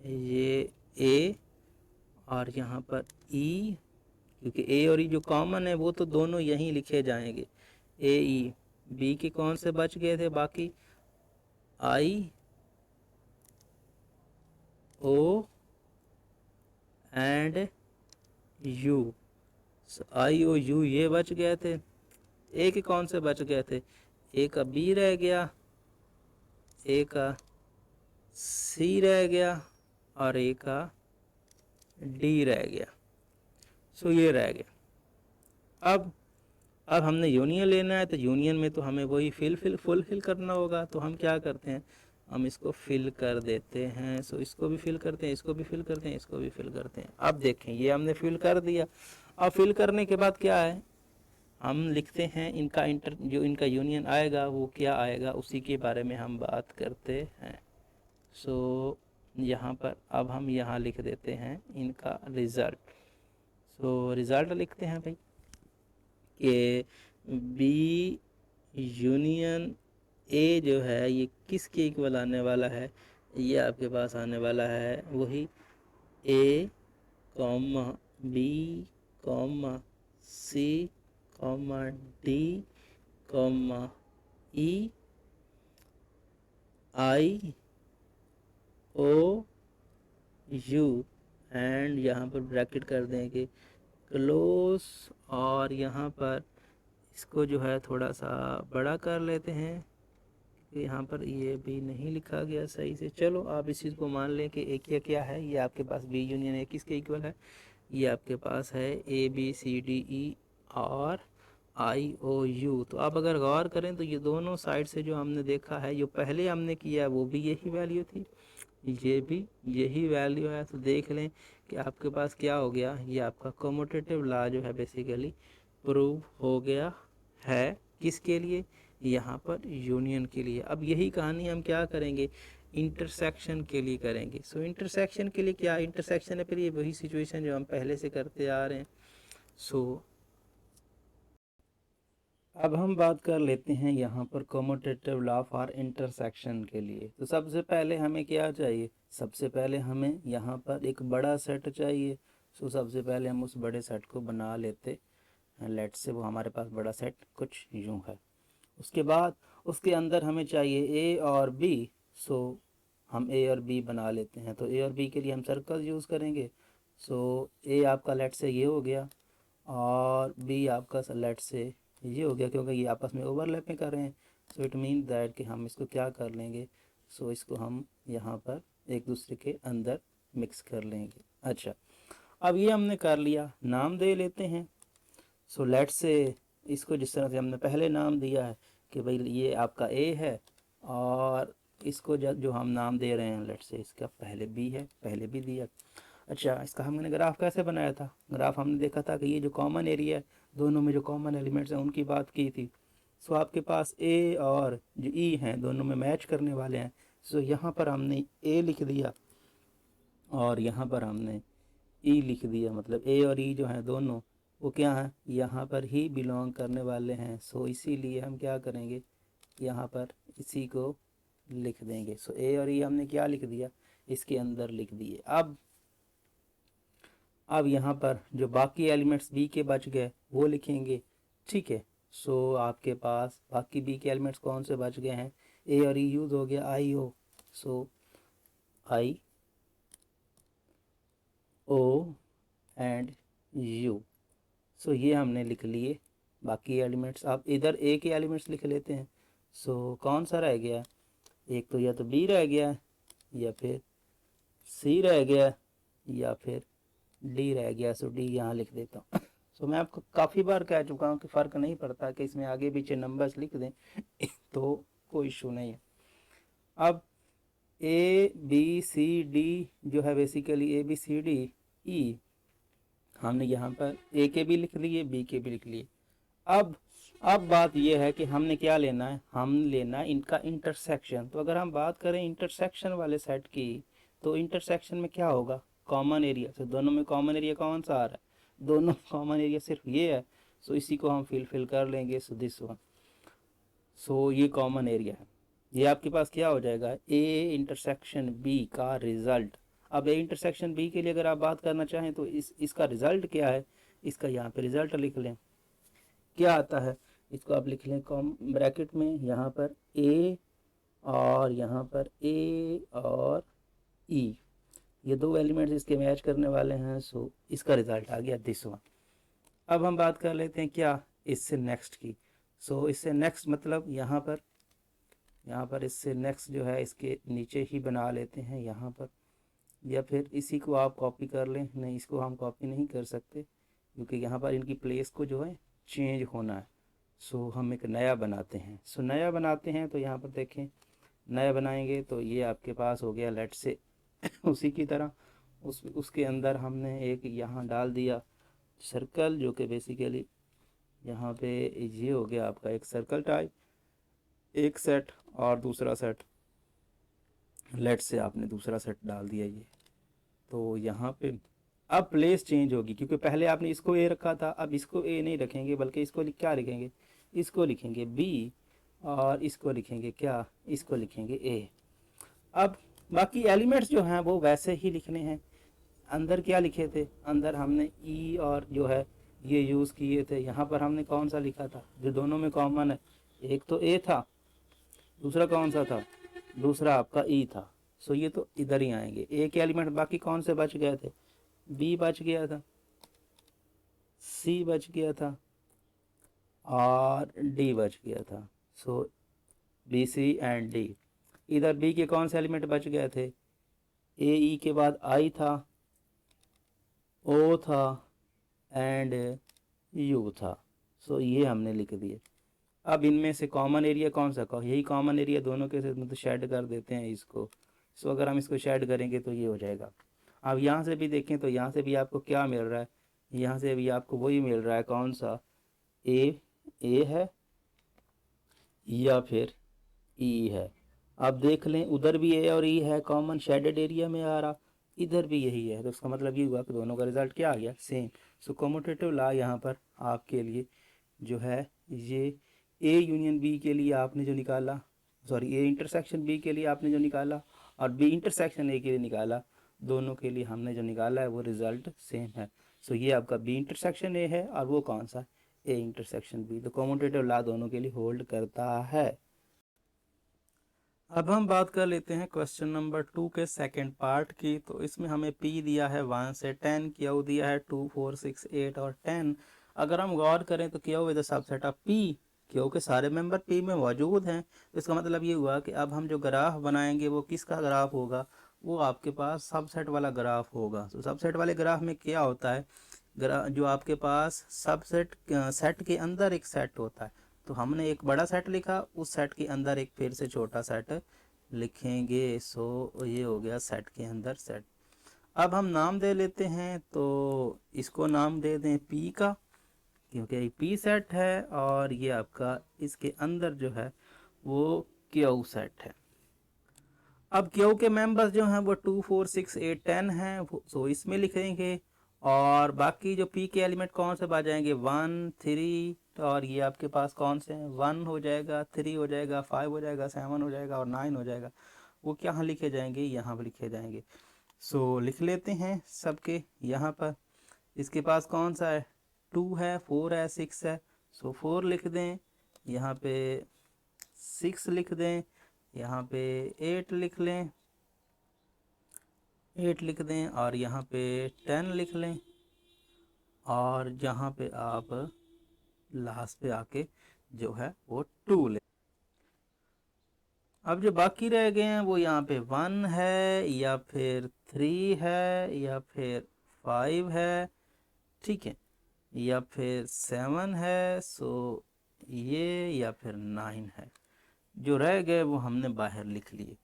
ये ए और यहाँ पर ई, क्योंकि ए और ई जो कॉमन है वो तो दोनों यहीं लिखे जाएंगे, ए ई। बी के कौन से बच गए थे बाकी, I O and U. I O U ये बच गए थे। ए के कौन से बच गए थे, ए का बी रह गया, ए का सी रह गया और ए का डी रह गया। सो ये रह गया। अब हमने यूनियन लेना है, तो यूनियन में तो हमें वही फुलफिल करना होगा। तो हम क्या करते हैं, हम इसको फिल कर देते हैं। सो इसको भी फिल करते हैं, इसको भी फिल करते हैं, इसको भी फिल करते हैं। अब देखें ये हमने फिल कर दिया। अब फिल करने के बाद क्या है, हम लिखते हैं इनका जो इनका यूनियन आएगा वो क्या आएगा, उसी के बारे में हम बात करते हैं। सो यहाँ पर अब हम यहाँ लिख देते हैं इनका रिज़ल्ट। सो रिज़ल्ट लिखते हैं भाई कि बी यूनियन ए जो है ये किसके इक्वल आने वाला है, ये आपके पास आने वाला है वही A comma B comma C comma D comma E I O U and यहाँ पर ब्रैकेट कर देंगे क्लोज, और यहाँ पर इसको जो है थोड़ा सा बड़ा कर लेते हैं क्योंकि यहाँ पर ये भी नहीं लिखा गया सही से। चलो आप इस चीज़ को मान लें कि ए क्या है, ये आपके पास बी यूनियन ए किसके इक्वल है, ये आपके पास है ए बी सी डी ई और आई ओ यू। तो आप अगर गौर करें तो ये दोनों साइड से जो हमने देखा है, जो पहले हमने किया है वो भी यही वैल्यू थी, ये भी यही वैल्यू है। तो देख लें कि आपके पास क्या हो गया, ये आपका कम्यूटेटिव लॉ जो है बेसिकली प्रूव हो गया है। किसके लिए? यहाँ पर यूनियन के लिए। अब यही कहानी हम क्या करेंगे, इंटरसेक्शन के लिए करेंगे। सो इंटरसेक्शन के लिए क्या, इंटरसेक्शन है फिर ये वही सिचुएशन जो हम पहले से करते आ रहे हैं। सो अब हम बात कर लेते हैं यहाँ पर कम्यूटेटिव लॉ फॉर इंटरसेक्शन के लिए। तो सबसे पहले हमें क्या चाहिए, सबसे पहले हमें यहाँ पर एक बड़ा सेट चाहिए। सो सबसे पहले हम उस बड़े सेट को बना लेते हैं। लेट से वो हमारे पास बड़ा सेट कुछ यूँ है। उसके बाद उसके अंदर हमें चाहिए ए और बी। सो हम ए और बी बना लेते हैं। तो ए और बी के लिए हम सर्कल यूज़ करेंगे। सो ए आपका लेट से ये हो गया और बी आपका लेट से ये हो गया, क्योंकि ये आपस में ओवरलैपिंग कर रहे हैं। सो इट मीन दैट कि हम इसको क्या कर लेंगे, सो इसको हम यहाँ पर एक दूसरे के अंदर मिक्स कर लेंगे। अच्छा, अब ये हमने कर लिया, नाम दे लेते हैं। सो लेट से इसको जिस तरह से हमने पहले नाम दिया है कि भाई ये आपका ए है, और इसको जो हम नाम दे रहे हैं लेट से इसका पहले बी है, पहले भी दिया। अच्छा, इसका हमने ग्राफ कैसे बनाया था, ग्राफ हमने देखा था कि ये जो कॉमन एरिया है, दोनों में जो कॉमन एलिमेंट्स हैं उनकी बात की थी। सो आपके पास ए और जो ई हैं दोनों में मैच करने वाले हैं। सो यहाँ पर हमने ए लिख दिया और यहाँ पर हमने ई लिख दिया, मतलब ए और ई जो हैं दोनों वो क्या हैं, यहाँ पर ही बिलोंग करने वाले हैं। सो इसीलिए हम क्या करेंगे, यहाँ पर इसी को लिख देंगे। सो ए और ई हमने क्या लिख दिया, इसके अंदर लिख दिए। अब यहाँ पर जो बाकी एलिमेंट्स बी के बच गए वो लिखेंगे, ठीक है। सो आपके पास बाकी बी के एलिमेंट्स कौन से बच गए हैं, ए और ई यूज़ हो गया, आई ओ। सो आई ओ एंड यू। सो ये हमने लिख लिए बाकी एलिमेंट्स। आप इधर ए के एलिमेंट्स लिख लेते हैं। सो कौन सा रह गया, एक तो या तो बी रह गया या फिर सी रह गया या फिर डी रह गया। सो डी यहाँ लिख देता हूँ। सो मैं आपको काफ़ी बार कह चुका हूँ कि फ़र्क नहीं पड़ता कि इसमें आगे पीछे नंबर्स लिख दें तो कोई इशू नहीं है। अब ए बी सी डी जो है basically A B C D E, हमने यहाँ पर ए के भी लिख लिए, बी के भी लिख लिए। अब बात यह है कि हमने क्या लेना है, हम लेना है इनका इंटरसेक्शन। तो अगर हम बात करें इंटरसेक्शन वाले सेट की, तो इंटरसेक्शन में क्या होगा, कॉमन एरिया। तो दोनों में कॉमन एरिया कौन सा आ रहा है, दोनों कॉमन एरिया सिर्फ ये है। सो इसी को हम फिल कर लेंगे। सो दिस वन, सो ये कॉमन एरिया है। ये आपके पास क्या हो जाएगा, ए इंटरसेक्शन बी का रिजल्ट। अब ए इंटरसेक्शन बी के लिए अगर आप बात करना चाहें तो इसका रिजल्ट क्या है, इसका यहाँ पे रिजल्ट लिख लें। क्या आता है, इसको आप लिख लें कॉम ब्रैकेट में, यहाँ पर ए और यहाँ पर ए और ई, ये दो एलिमेंट्स इसके मैच करने वाले हैं। सो इसका रिजल्ट आ गया दिस वन। अब हम बात कर लेते हैं क्या, इससे नेक्स्ट की। सो इससे नेक्स्ट मतलब यहाँ पर इससे नेक्स्ट जो है इसके नीचे ही बना लेते हैं यहाँ पर, या फिर इसी को आप कॉपी कर लें। नहीं, इसको हम कॉपी नहीं कर सकते क्योंकि यहाँ पर इनकी प्लेस को जो है चेंज होना है। सो हम एक नया बनाते हैं। सो नया बनाते हैं तो यहाँ पर देखें, नया बनाएंगे तो ये आपके पास हो गया लेट से उसी की तरह उसके अंदर हमने एक यहाँ डाल दिया सर्कल, जो कि बेसिकली यहाँ पे ये हो गया आपका एक सर्कल टाइप, एक सेट, और दूसरा सेट लेट से आपने दूसरा सेट डाल दिया ये। तो यहाँ पे अब प्लेस चेंज होगी क्योंकि पहले आपने इसको ए रखा था, अब इसको ए नहीं रखेंगे बल्कि इसको क्या लिखेंगे, इसको लिखेंगे बी, और इसको लिखेंगे क्या, इसको लिखेंगे ए। अब बाकी एलिमेंट्स जो हैं वो वैसे ही लिखने हैं। अंदर क्या लिखे थे, अंदर हमने ई और जो है ये यूज़ किए थे। यहाँ पर हमने कौन सा लिखा था जो दोनों में कॉमन है, एक तो ए था, दूसरा कौन सा था, दूसरा आपका ई था। सो ये तो इधर ही आएंगे। ए के एलिमेंट बाकी कौन से बच गए थे, बी बच गया था, सी बच गया था और डी बच गया था। सो बी सी एंड डी। इधर बी के कौन से एलिमेंट बच गए थे, ए ई के बाद आई था, ओ था एंड यू था। सो ये हमने लिख दिए। अब इनमें से कॉमन एरिया कौन सा का, यही कॉमन एरिया दोनों के साथ मतलब शेड कर देते हैं इसको। सो अगर हम इसको शेड करेंगे तो ये हो जाएगा। अब यहाँ से भी देखें तो यहाँ से भी आपको क्या मिल रहा है, यहाँ से भी आपको वही मिल रहा है, कौन सा, ए है या फिर ई है। अब देख लें उधर भी ए और ई है, कॉमन शेडेड एरिया में आ रहा, इधर भी यही है, तो उसका मतलब ये हुआ कि दोनों का रिजल्ट क्या आ गया, सेम। सो कम्यूटेटिव लॉ यहाँ पर आपके लिए जो है ये ए यूनियन बी के लिए आपने जो निकाला, सॉरी ए इंटरसेक्शन बी के लिए आपने जो निकाला और बी इंटरसेक्शन ए के लिए निकाला, दोनों के लिए हमने जो निकाला है वो रिजल्ट सेम है। सो ये आपका बी इंटरसेक्शन ए है और वो कौन सा, ए इंटरसेक्शन बी। तो कम्यूटेटिव लॉ दोनों के लिए होल्ड करता है। अब हम बात कर लेते हैं क्वेश्चन नंबर 2 के सेकंड पार्ट की। तो इसमें हमें P दिया है 1 से 10, Q दिया है 2, 4, 6, 8 और 10। अगर हम गौर करें तो Q is the subset of P, Q के सारे मेंबर P में मौजूद हैं। तो इसका मतलब ये हुआ कि अब हम जो ग्राफ बनाएंगे वो किसका ग्राफ होगा, वो आपके पास सबसेट वाला ग्राफ होगा। तो सबसेट वाले ग्राफ में क्या होता है, जो आपके पास सबसेट सेट के अंदर एक सेट होता है, तो हमने एक बड़ा सेट लिखा, उस सेट के अंदर एक फिर से छोटा सेट लिखेंगे। सो ये हो गया सेट के अंदर सेट। अब हम नाम दे लेते हैं, तो इसको नाम दे दें पी का, क्योंकि पी सेट है और ये आपका इसके अंदर जो है वो क्यू सेट है। अब क्यू के मेंबर्स जो हैं वो 2, 4, 6, 8, 10 हैं, सो इसमें लिखेंगे। और बाकी जो पी के एलिमेंट कौन से आ जाएंगे, 1, 3, और ये आपके पास कौन से हैं, 1 हो जाएगा, 3 हो जाएगा, 5 हो जाएगा, 7 हो जाएगा और 9 हो जाएगा। वो क्या लिखे जाएंगे, यहाँ पर लिखे जाएंगे। सो लिख लेते हैं सबके यहाँ पर। इसके पास कौन सा है, 2 है, 4 है, 6 है, सो 4 लिख दें, यहाँ पे 6 लिख दें, यहाँ पे 8 लिख लें, 8 लिख दें और यहाँ पे 10 लिख लें, और यहाँ पे आप लास्ट पे आके जो है वो 2 ले। अब जो बाकी रह गए हैं वो यहाँ पे 1 है या फिर 3 है या फिर 5 है, ठीक है, या फिर 7 है, सो ये या फिर 9 है। जो रह गए वो हमने बाहर लिख लिए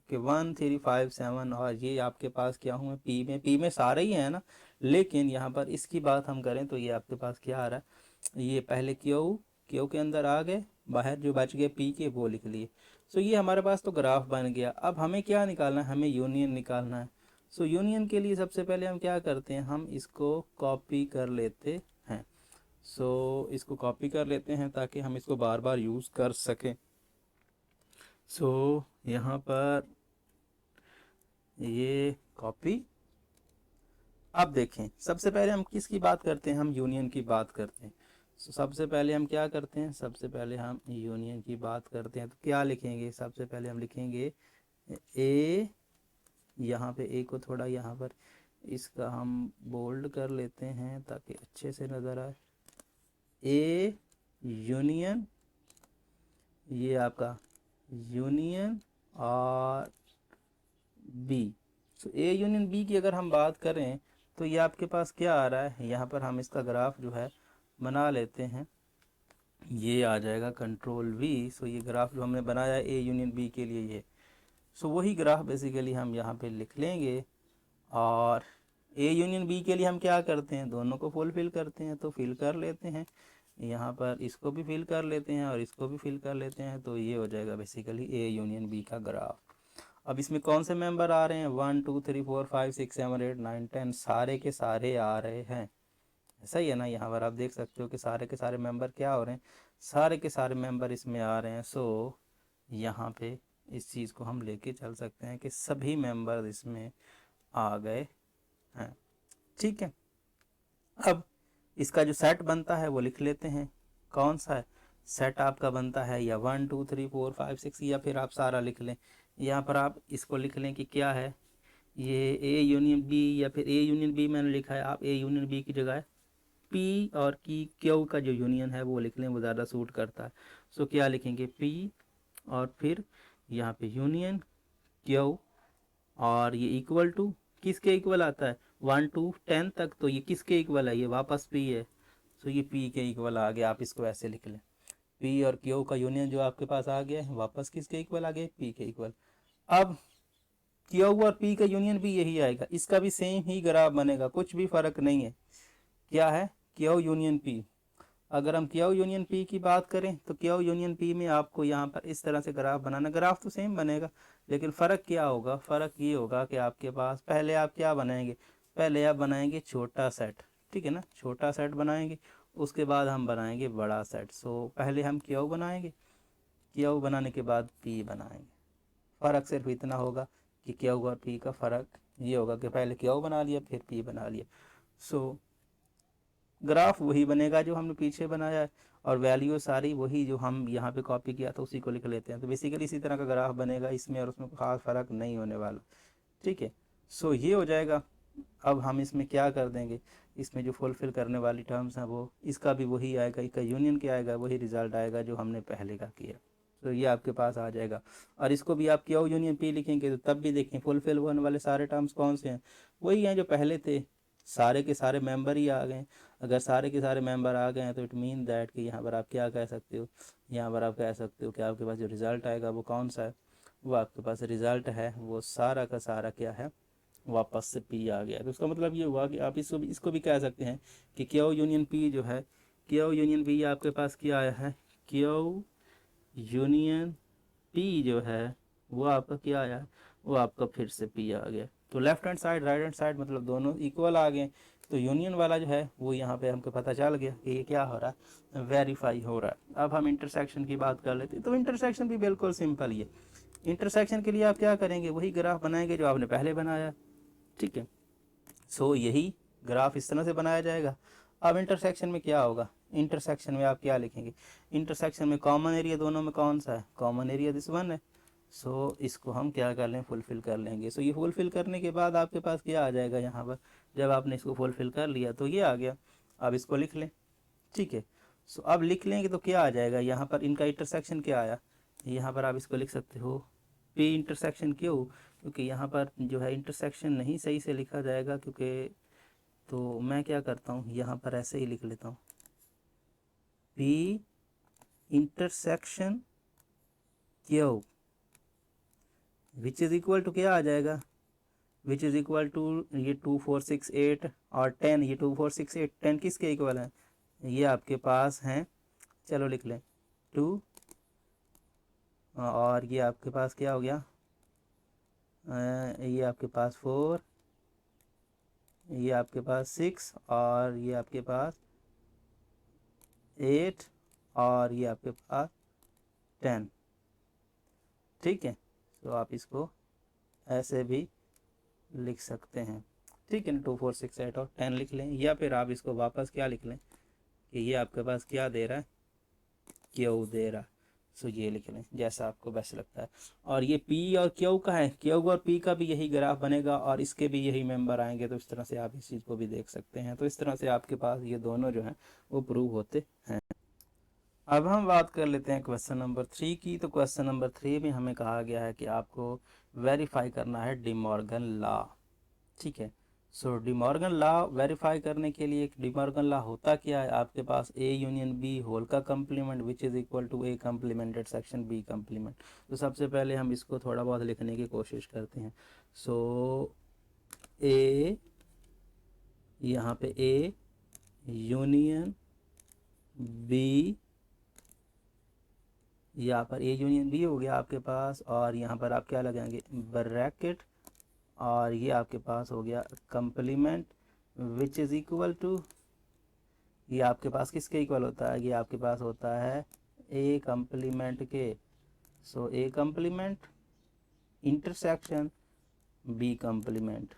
कि 1, 3, 5, 7, और ये आपके पास क्या हुए, पी में सारे ही हैं ना, लेकिन यहाँ पर इसकी बात हम करें तो ये आपके पास क्या आ रहा है, ये पहले क्यू के अंदर आ गए, बाहर जो बच गए पी के वो लिख लिए। सो ये हमारे पास तो ग्राफ बन गया। अब हमें क्या निकालना है, हमें यूनियन निकालना है। सो यूनियन के लिए सबसे पहले हम क्या करते हैं, हम इसको कॉपी कर लेते हैं। सो इसको कॉपी कर लेते हैं ताकि हम इसको बार बार यूज़ कर सकें। सो यहाँ पर ये कॉपी। अब देखें सबसे पहले हम किसकी बात करते हैं, हम यूनियन की बात करते हैं। सबसे पहले हम क्या करते हैं, सबसे पहले हम यूनियन की बात करते हैं। तो क्या लिखेंगे, सबसे पहले हम लिखेंगे ए, यहाँ पे ए को थोड़ा यहाँ पर इसका हम बोल्ड कर लेते हैं ताकि अच्छे से नज़र आए। ए यूनियन, ये आपका यूनियन और B. So A union B की अगर हम बात करें तो ये आपके पास क्या आ रहा है, यहाँ पर हम इसका ग्राफ जो है बना लेते हैं। ये आ जाएगा कंट्रोल वी। सो ये ग्राफ जो हमने बनाया ए यूनियन बी के लिए ये, सो वही ग्राफ बेसिकली हम यहाँ पे लिख लेंगे। और ए यूनियन बी के लिए हम क्या करते हैं, दोनों को फुलफिल करते हैं, तो फिल कर लेते हैं। यहाँ पर इसको भी फिल कर लेते हैं और इसको भी फिल कर लेते हैं। तो ये हो जाएगा बेसिकली ए यूनियन बी का ग्राफ। अब इसमें कौन से मेंबर आ रहे हैं, 1, 2, 3, 4, 5, 6, 7, 8, 9, 10, सारे के सारे आ रहे हैं। ऐसा ही है ना, यहाँ पर आप देख सकते हो कि सारे के सारे मेंबर क्या हो रहे हैं, सारे के सारे मेंबर इसमें आ रहे हैं। सो यहाँ पे इस चीज़ को हम लेके चल सकते हैं कि सभी मेंबर इसमें आ गए हैं, ठीक है। अब इसका जो सेट बनता है वो लिख लेते हैं, कौन सा है सेट आपका बनता है, या 1, 2, 3, 4, 5, 6, या फिर आप सारा लिख लें। यहाँ पर आप इसको लिख लें कि क्या है, ये ए यूनियन बी, या फिर ए यूनियन बी मैंने लिखा है, आप ए यूनियन बी की जगह पी और की क्यू का जो यूनियन है वो लिख लें, वो ज़्यादा सूट करता है। सो क्या लिखेंगे, पी और फिर यहाँ पे यूनियन क्यू, और ये इक्वल टू किसके इक्वल आता है, 1 to 10 तक, तो ये किसके इक्वल है, ये वापस पी है। सो ये पी के इक्वल आ गया, आप इसको ऐसे लिख लें, पी और क्यू का यूनियन जो आपके पास आ गया है वापस किसके इक्वल आ गया, पी के इक्वल। अब क्यू और पी का यूनियन भी यही आएगा, इसका भी सेम ही ग्राफ बनेगा, कुछ भी फर्क नहीं है। क्या है, क्यू यूनियन पी। अगर हम क्यू यूनियन पी की बात करें तो क्यू यूनियन पी में आपको यहाँ पर इस तरह से ग्राफ बनाना, ग्राफ तो सेम बनेगा लेकिन फ़र्क क्या होगा, फ़र्क ये होगा कि आपके पास पहले आप क्या बनाएंगे, पहले आप बनाएंगे छोटा सेट, ठीक है ना, छोटा सेट बनाएंगे, उसके बाद हम बनाएंगे बड़ा सेट। सो पहले हम क्यू बनाएंगे, क्यू बनाने के बाद पी बनाएंगे। फ़र्क सिर्फ इतना होगा कि क्यू और पी का फ़र्क ये होगा कि पहले क्यू बना लिया फिर पी बना लिया। सो ग्राफ वही बनेगा जो हमने पीछे बनाया है और वैल्यू सारी वही जो हम यहाँ पे कॉपी किया था उसी को लिख लेते हैं। तो बेसिकली इसी तरह का ग्राफ बनेगा, इसमें और उसमें खास फ़र्क नहीं होने वाला, ठीक है। सो ये हो जाएगा। अब हम इसमें क्या कर देंगे, इसमें जो फुलफिल करने वाली टर्म्स हैं वो इसका भी वही आएगा, इसका यूनियन क्या आएगा, वही रिजल्ट आएगा जो हमने पहले का किया। तो ये आपके पास आ जाएगा। और इसको भी आप क्यू यूनियन पी लिखेंगे तो तब भी देखें फुलफिल होने वाले सारे टर्म्स कौन से हैं, वही हैं जो पहले थे, सारे के सारे मेंबर ही आ गए। अगर सारे के सारे मेंबर आ गए हैं तो इट मीन दैट कि यहाँ पर आप क्या कह सकते हो, यहाँ पर आप कह सकते हो कि आपके पास जो रिज़ल्ट आएगा वो कौन सा है, वो आपके पास रिज़ल्ट है वो सारा का सारा क्या है, वापस से पी आ गया। तो इसका मतलब ये हुआ कि आप इसको भी कह सकते हैं कि क्यू यूनियन पी जो है, क्यू यूनियन पी आपके पास क्या आया है, क्यू यूनियन पी जो है वो आपका क्या आया है, वो आपका फिर से पी आ गया। तो left hand side right hand side मतलब दोनों इक्वल आ गए। तो यूनियन वाला जो है वो यहाँ पे हमको पता चल गया कि ये क्या हो रहा है, वेरीफाई हो रहा है। अब हम इंटरसेक्शन की बात कर लेते हैं। तो इंटरसेक्शन भी बिल्कुल सिंपल ही है। इंटरसेक्शन के लिए आप क्या करेंगे, वही ग्राफ बनाएंगे जो आपने पहले बनाया, ठीक है। सो यही ग्राफ इस तरह से बनाया जाएगा। अब इंटरसेक्शन में क्या होगा, इंटरसेक्शन में आप क्या लिखेंगे, इंटरसेक्शन में कॉमन एरिया दोनों में कौन सा है, कॉमन एरिया दिस वन है। सो इसको हम क्या कर लें, फुलफ़िल कर लेंगे। सो ये फुलफ़िल करने के बाद आपके पास क्या आ जाएगा, यहाँ पर जब आपने इसको फुलफ़िल कर लिया तो ये आ गया। अब इसको लिख लें, ठीक है। सो अब लिख लेंगे तो क्या आ जाएगा, यहाँ पर इनका इंटरसेक्शन क्या आया, यहाँ पर आप इसको लिख सकते हो पी इंटरसेक्शन क्यू, क्योंकि यहाँ पर जो है इंटरसेक्शन नहीं सही से लिखा जाएगा क्योंकि, तो मैं क्या करता हूँ यहाँ पर ऐसे ही लिख लेता हूँ P intersection Q which is equal to क्या आ जाएगा, विच इज़ इक्वल टू ये 2 4 6 8 और 10, ये 2 4 6 8 10 किसके इक्वल है, ये आपके पास हैं, चलो लिख लें 2 और ये आपके पास क्या हो गया, ये आपके पास 4, ये आपके पास 6 और ये आपके पास 8 और ये आपके पास 10, ठीक है। तो आप इसको ऐसे भी लिख सकते हैं, ठीक है ना, 2 4 6 8 और 10 लिख लें, या फिर आप इसको वापस क्या लिख लें कि ये आपके पास क्या दे रहा है, क्यू दे रहा है। सो ये लिख लें जैसा आपको बेस्ट लगता है। और ये पी और क्यू का है, क्यू और पी का भी यही ग्राफ बनेगा और इसके भी यही मेंबर आएंगे। तो इस तरह से आप इस चीज़ को भी देख सकते हैं। तो इस तरह से आपके पास ये दोनों जो हैं वो प्रूव होते हैं। अब हम बात कर लेते हैं क्वेश्चन नंबर 3 की। तो क्वेश्चन नंबर 3 में हमें कहा गया है कि आपको वेरीफाई करना है डिमॉर्गन लॉ, ठीक है। सो डिमॉर्गन लॉ वेरीफाई करने के लिए, डिमॉर्गन लॉ होता क्या है, आपके पास ए यूनियन बी होल का complement which is equal to A complement intersection B complement. तो सबसे पहले हम इसको थोड़ा बहुत लिखने की कोशिश करते हैं। सो ए, यहाँ पे ए यूनियन बी, यहाँ पर ए यूनियन बी हो गया आपके पास, और यहाँ पर आप क्या लगाएंगे, ब्रैकेट, और ये आपके पास हो गया complement which is equal to, ये आपके पास किसके इक्वल होता है, ये आपके पास होता है ए कंप्लीमेंट के। सो ए कंप्लीमेंट इंटरसेक्शन बी कंप्लीमेंट।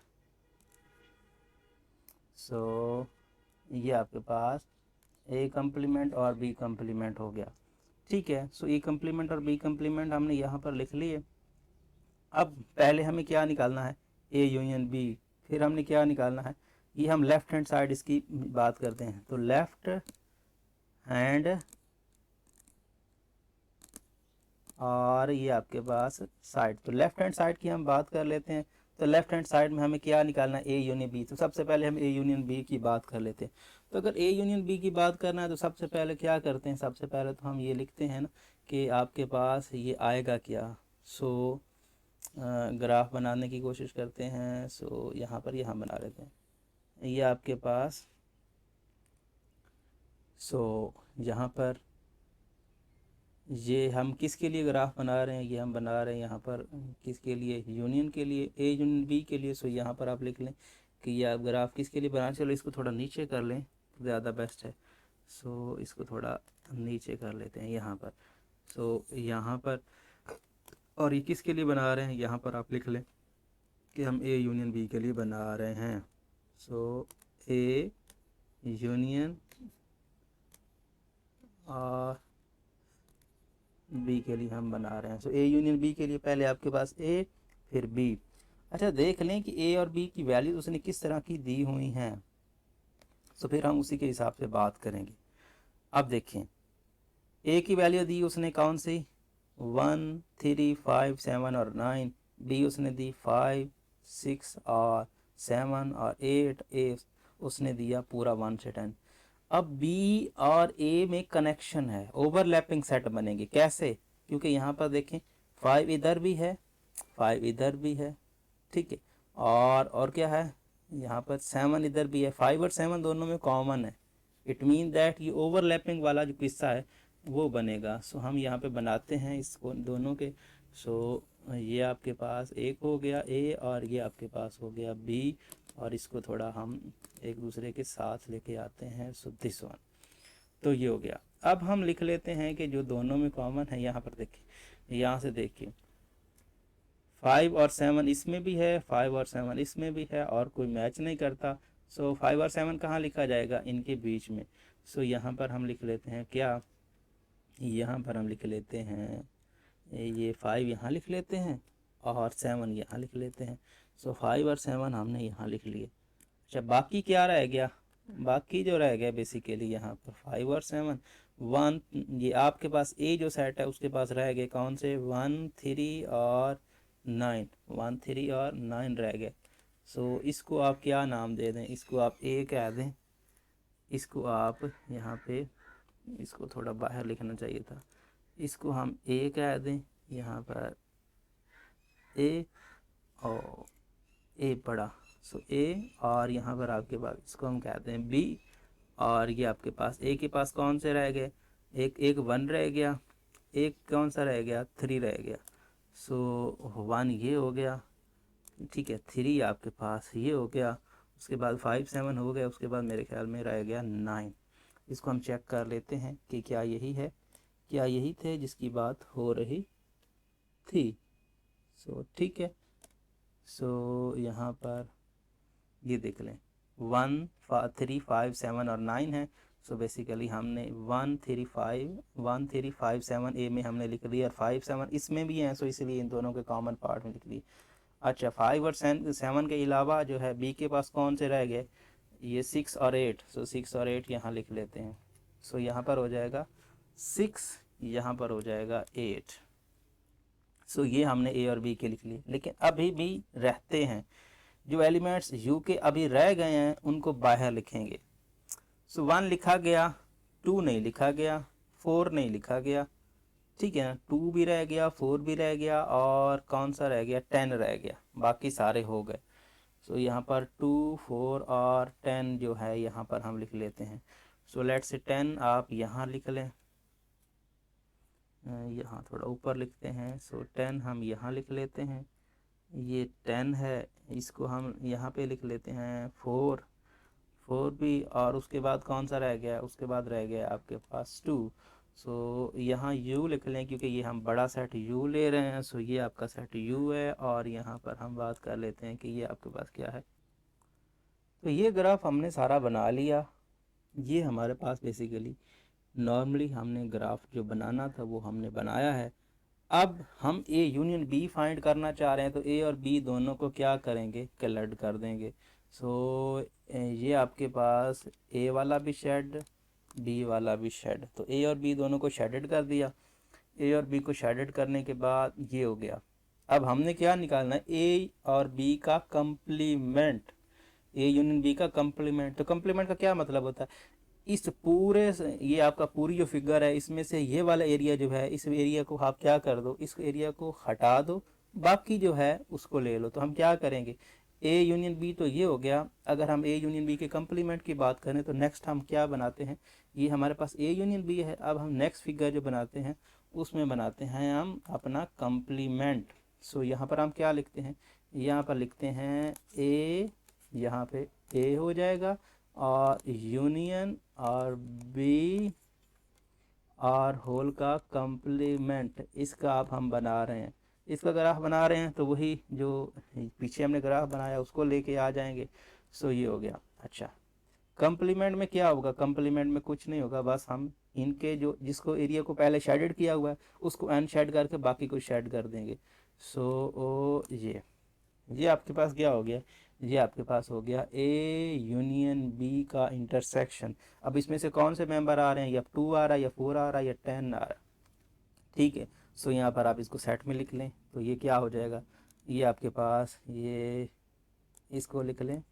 सो ये आपके पास ए कंप्लीमेंट और बी कंप्लीमेंट हो गया, ठीक है। सो ए कंप्लीमेंट और बी कंप्लीमेंट हमने यहाँ पर लिख लिए। अब पहले हमें क्या निकालना है, ए यूनियन बी, फिर हमने क्या निकालना है, ये हम लेफ्ट हैंड साइड इसकी बात करते हैं। तो लेफ्ट हैंड और ये आपके पास साइड, तो लेफ्ट हैंड साइड की हम बात कर लेते हैं। तो लेफ्ट हैंड साइड में हमें क्या निकालना है, ए यूनियन बी। तो सबसे पहले हम ए यूनियन बी की बात कर लेते हैं। तो अगर ए यूनियन बी की बात करना है तो सबसे पहले क्या करते हैं, सबसे पहले तो हम ये लिखते हैं ना कि आपके पास ये आएगा क्या। सो ग्राफ बनाने की कोशिश करते हैं। सो यहाँ पर यहाँ बना लेते हैं, ये आपके पास। सो यहाँ पर ये हम किसके लिए ग्राफ बना रहे हैं, ये हम बना रहे हैं यहाँ पर किसके लिए, यूनियन के लिए, ए यूनियन बी के लिए। सो यहाँ पर आप लिख लें कि ये आप ग्राफ किसके लिए बना, चलो इसको थोड़ा नीचे कर लें तो ज़्यादा बेस्ट है। सो इसको थोड़ा नीचे कर लेते हैं यहाँ पर। सो यहाँ पर, और ये किसके लिए बना रहे हैं, यहाँ पर आप लिख लें कि हम ए यूनियन बी के लिए बना रहे हैं। सो ए यूनियन और बी के लिए हम बना रहे हैं। सो ए यूनियन बी के लिए पहले आपके पास ए फिर बी। अच्छा देख लें कि ए और बी की वैल्यूज उसने किस तरह की दी हुई हैं, तो फिर हम उसी के हिसाब से बात करेंगे। अब देखें ए की वैल्यू दी उसने कौन सी, 1, 3, 5, 7 और 9। बी उसने दी 5, 6 और 7 और 8। ए उसने दिया पूरा 1 से 10। अब बी और ए में कनेक्शन है, ओवरलैपिंग सेट बनेंगे। कैसे, क्योंकि यहाँ पर देखें 5 इधर भी है, 5 इधर भी है, ठीक है। और क्या है, यहाँ पर 7 इधर भी है। 5 और 7 दोनों में कॉमन है। इट मीन दैट ये ओवरलैपिंग वाला जो किस्सा है वो बनेगा। सो हम यहाँ पे बनाते हैं इसको दोनों के। सो ये आपके पास एक हो गया ए और ये आपके पास हो गया बी, और इसको थोड़ा हम एक दूसरे के साथ लेके आते हैं। सो दिस वन, तो ये हो गया। अब हम लिख लेते हैं कि जो दोनों में कॉमन है, यहाँ पर देखिए, यहाँ से देखिए 5 और 7 इसमें भी है, 5 और 7 इसमें भी है, और कोई मैच नहीं करता। सो 5 और 7 कहाँ लिखा जाएगा, इनके बीच में। सो यहाँ पर हम लिख लेते हैं क्या, यहाँ पर हम लिख लेते हैं ये 5 यहाँ लिख लेते हैं और 7 यहाँ लिख लेते हैं। सो 5 और 7 हमने यहाँ लिख लिए। अच्छा बाकी क्या रह गया, बाकी जो रह गया बेसिकली यहाँ पर 5 और 7, 1, ये आपके पास ए जो सेट है उसके पास रह गए कौन से, 1, 3 और 9। 1, 3 और 9 रह गए। सो इसको आप क्या नाम दे दें, इसको आप ए कह दें, इसको आप यहाँ पे, इसको थोड़ा बाहर लिखना चाहिए था, इसको हम ए कह दें यहाँ पर, ए और ए बड़ा। सो ए, और यहाँ पर आपके पास इसको हम कहते हैं बी, और ये आपके पास ए के पास कौन से रह गए, एक 1 रह गया, एक कौन सा रह गया, 3 रह गया। सो 1 ये हो गया, ठीक है, 3 आपके पास ये हो गया, उसके बाद 5, 7 हो गया, उसके बाद मेरे ख्याल में रह गया 9। इसको हम चेक कर लेते हैं कि क्या यही है, क्या यही थे जिसकी बात हो रही थी। सो ठीक है। सो यहाँ पर ये देख लें 1, 3, 5, 7 और 9 है। सो बेसिकली हमने 1, 3, 5, 7 ए में हमने लिख दिया, और 5, 7 इसमें भी हैं, सो इसलिए इन दोनों के कॉमन पार्ट में लिख दिए। अच्छा 5 और 7 के अलावा जो है बी के पास कौन से रह गए, ये 6 और 8। सो 6 और 8 यहाँ लिख लेते हैं। सो यहाँ पर हो जाएगा 6, यहाँ पर हो जाएगा 8। सो ये हमने ए और बी के लिख लिए, लेकिन अभी भी रहते हैं जो एलिमेंट्स यू के अभी रह गए हैं उनको बाहर लिखेंगे। सो 1 लिखा गया, 2 नहीं लिखा गया, 4 नहीं लिखा गया, ठीक है ना, 2 भी रह गया, 4 भी रह गया, और कौन सा रह गया, 10 रह गया, बाकी सारे हो गए। सो यहाँ पर 2, 4 और 10 जो है यहाँ पर हम लिख लेते हैं। सो लेट्स से 10 आप यहाँ लिख लें, यहाँ थोड़ा ऊपर लिखते हैं। सो 10 हम यहाँ लिख लेते हैं, ये 10 है, इसको हम यहाँ पे लिख लेते हैं 4, 4 भी, और उसके बाद कौन सा रह गया, उसके बाद रह गया आपके पास 2। सो यहाँ u लिख लें क्योंकि ये हम बड़ा सेट u ले रहे हैं। सो ये आपका सेट u है, और यहाँ पर हम बात कर लेते हैं कि ये आपके पास क्या है। तो ये ग्राफ हमने सारा बना लिया। ये हमारे पास बेसिकली नॉर्मली हमने ग्राफ जो बनाना था वो हमने बनाया है। अब हम ए यूनियन बी फाइंड करना चाह रहे हैं, तो ए और बी दोनों को क्या करेंगे, कलर्ड कर देंगे। सो ये आपके पास ए वाला भी शेड, बी वाला भी शेड, तो ए और बी दोनों को शेडेड कर दिया। ए और बी को शेडेड करने के बाद ये हो गया, अब हमने क्या निकालना है, ए और बी का कंप्लीमेंट, ए यूनियन बी का कंप्लीमेंट। तो कंप्लीमेंट का क्या मतलब होता है, इस पूरे ये आपका पूरी जो फिगर है इसमें से ये वाला एरिया जो है, इस एरिया को आप क्या कर दो, इस एरिया को हटा दो, बाकी जो है उसको ले लो। तो हम क्या करेंगे, ए यूनियन बी तो ये हो गया। अगर हम ए यूनियन बी के कंप्लीमेंट की बात करें तो नेक्स्ट हम क्या बनाते हैं, ये हमारे पास ए यूनियन बी है। अब हम नेक्स्ट फिगर जो बनाते हैं उसमें बनाते हैं हम अपना कंप्लीमेंट। सो यहाँ पर हम क्या लिखते हैं, यहाँ पर लिखते हैं ए, यहाँ पे ए हो जाएगा और यूनियन और बी और होल का कंप्लीमेंट, इसका अब हम बना रहे हैं, इसका ग्राफ बना रहे हैं। तो वही जो पीछे हमने ग्राफ बनाया उसको लेके आ जाएंगे। सो ये हो गया। अच्छा, कंप्लीमेंट में क्या होगा, कंप्लीमेंट में कुछ नहीं होगा, बस हम इनके जो जिसको एरिया को पहले शेडेड किया हुआ है उसको अनशेड करके बाकी को शेड कर देंगे। सो ओ ये आपके पास क्या हो गया, ये आपके पास हो गया ए यूनियन बी का इंटरसेक्शन। अब इसमें से कौन से मेंबर आ रहे हैं, या 2 आ रहा है, या 4 आ रहा है, या 10 आ रहा है, ठीक है। सो यहाँ पर आप इसको सेट में लिख लें तो ये क्या हो जाएगा, ये आपके पास, ये इसको लिख लें,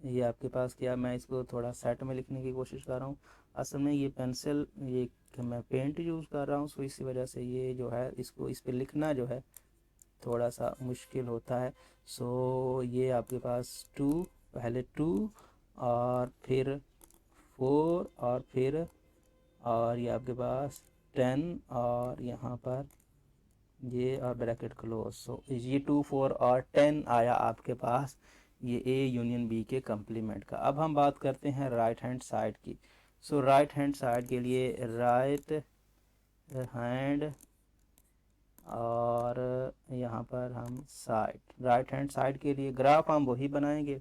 ये आपके पास क्या, मैं इसको थोड़ा सेट में लिखने की कोशिश कर रहा हूँ। असल में ये पेंसिल, ये मैं पेंट यूज़ कर रहा हूँ, सो इसी वजह से ये जो है इसको इस पर लिखना जो है थोड़ा सा मुश्किल होता है। सो ये आपके पास 2, पहले 2 और फिर 4 और फिर, और ये आपके पास 10 और यहाँ पर ये और ब्रैकेट क्लोज। सो ये 2, 4 और 10 आया आपके पास ये ए यूनियन बी के कंप्लीमेंट का। अब हम बात करते हैं राइट हैंड साइड की। सो राइट हैंड साइड के लिए राइट हैंड और यहाँ पर हम साइड, राइट हैंड साइड के लिए ग्राफ हम वही बनाएंगे।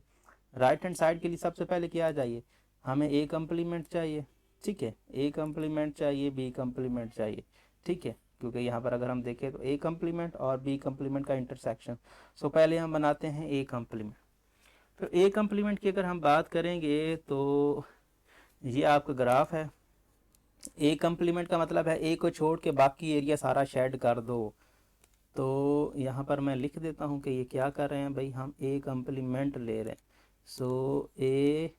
राइट हैंड साइड के लिए सबसे पहले क्या चाहिए, हमें ए कंप्लीमेंट चाहिए, ठीक है, ए कंप्लीमेंट चाहिए, बी कंप्लीमेंट चाहिए, ठीक है, क्योंकि यहाँ पर अगर हम देखें तो ए कंप्लीमेंट और बी कंप्लीमेंट का इंटरसेक्शन। सो पहले हम बनाते हैं ए कंप्लीमेंट। तो ए कंप्लीमेंट की अगर हम बात करेंगे तो ये आपका ग्राफ है। ए कंप्लीमेंट का मतलब है ए को छोड़ के बाकी एरिया सारा शेड कर दो। तो यहाँ पर मैं लिख देता हूँ कि ये क्या कर रहे हैं भाई, हम ए कंप्लीमेंट ले रहे हैं। सो ए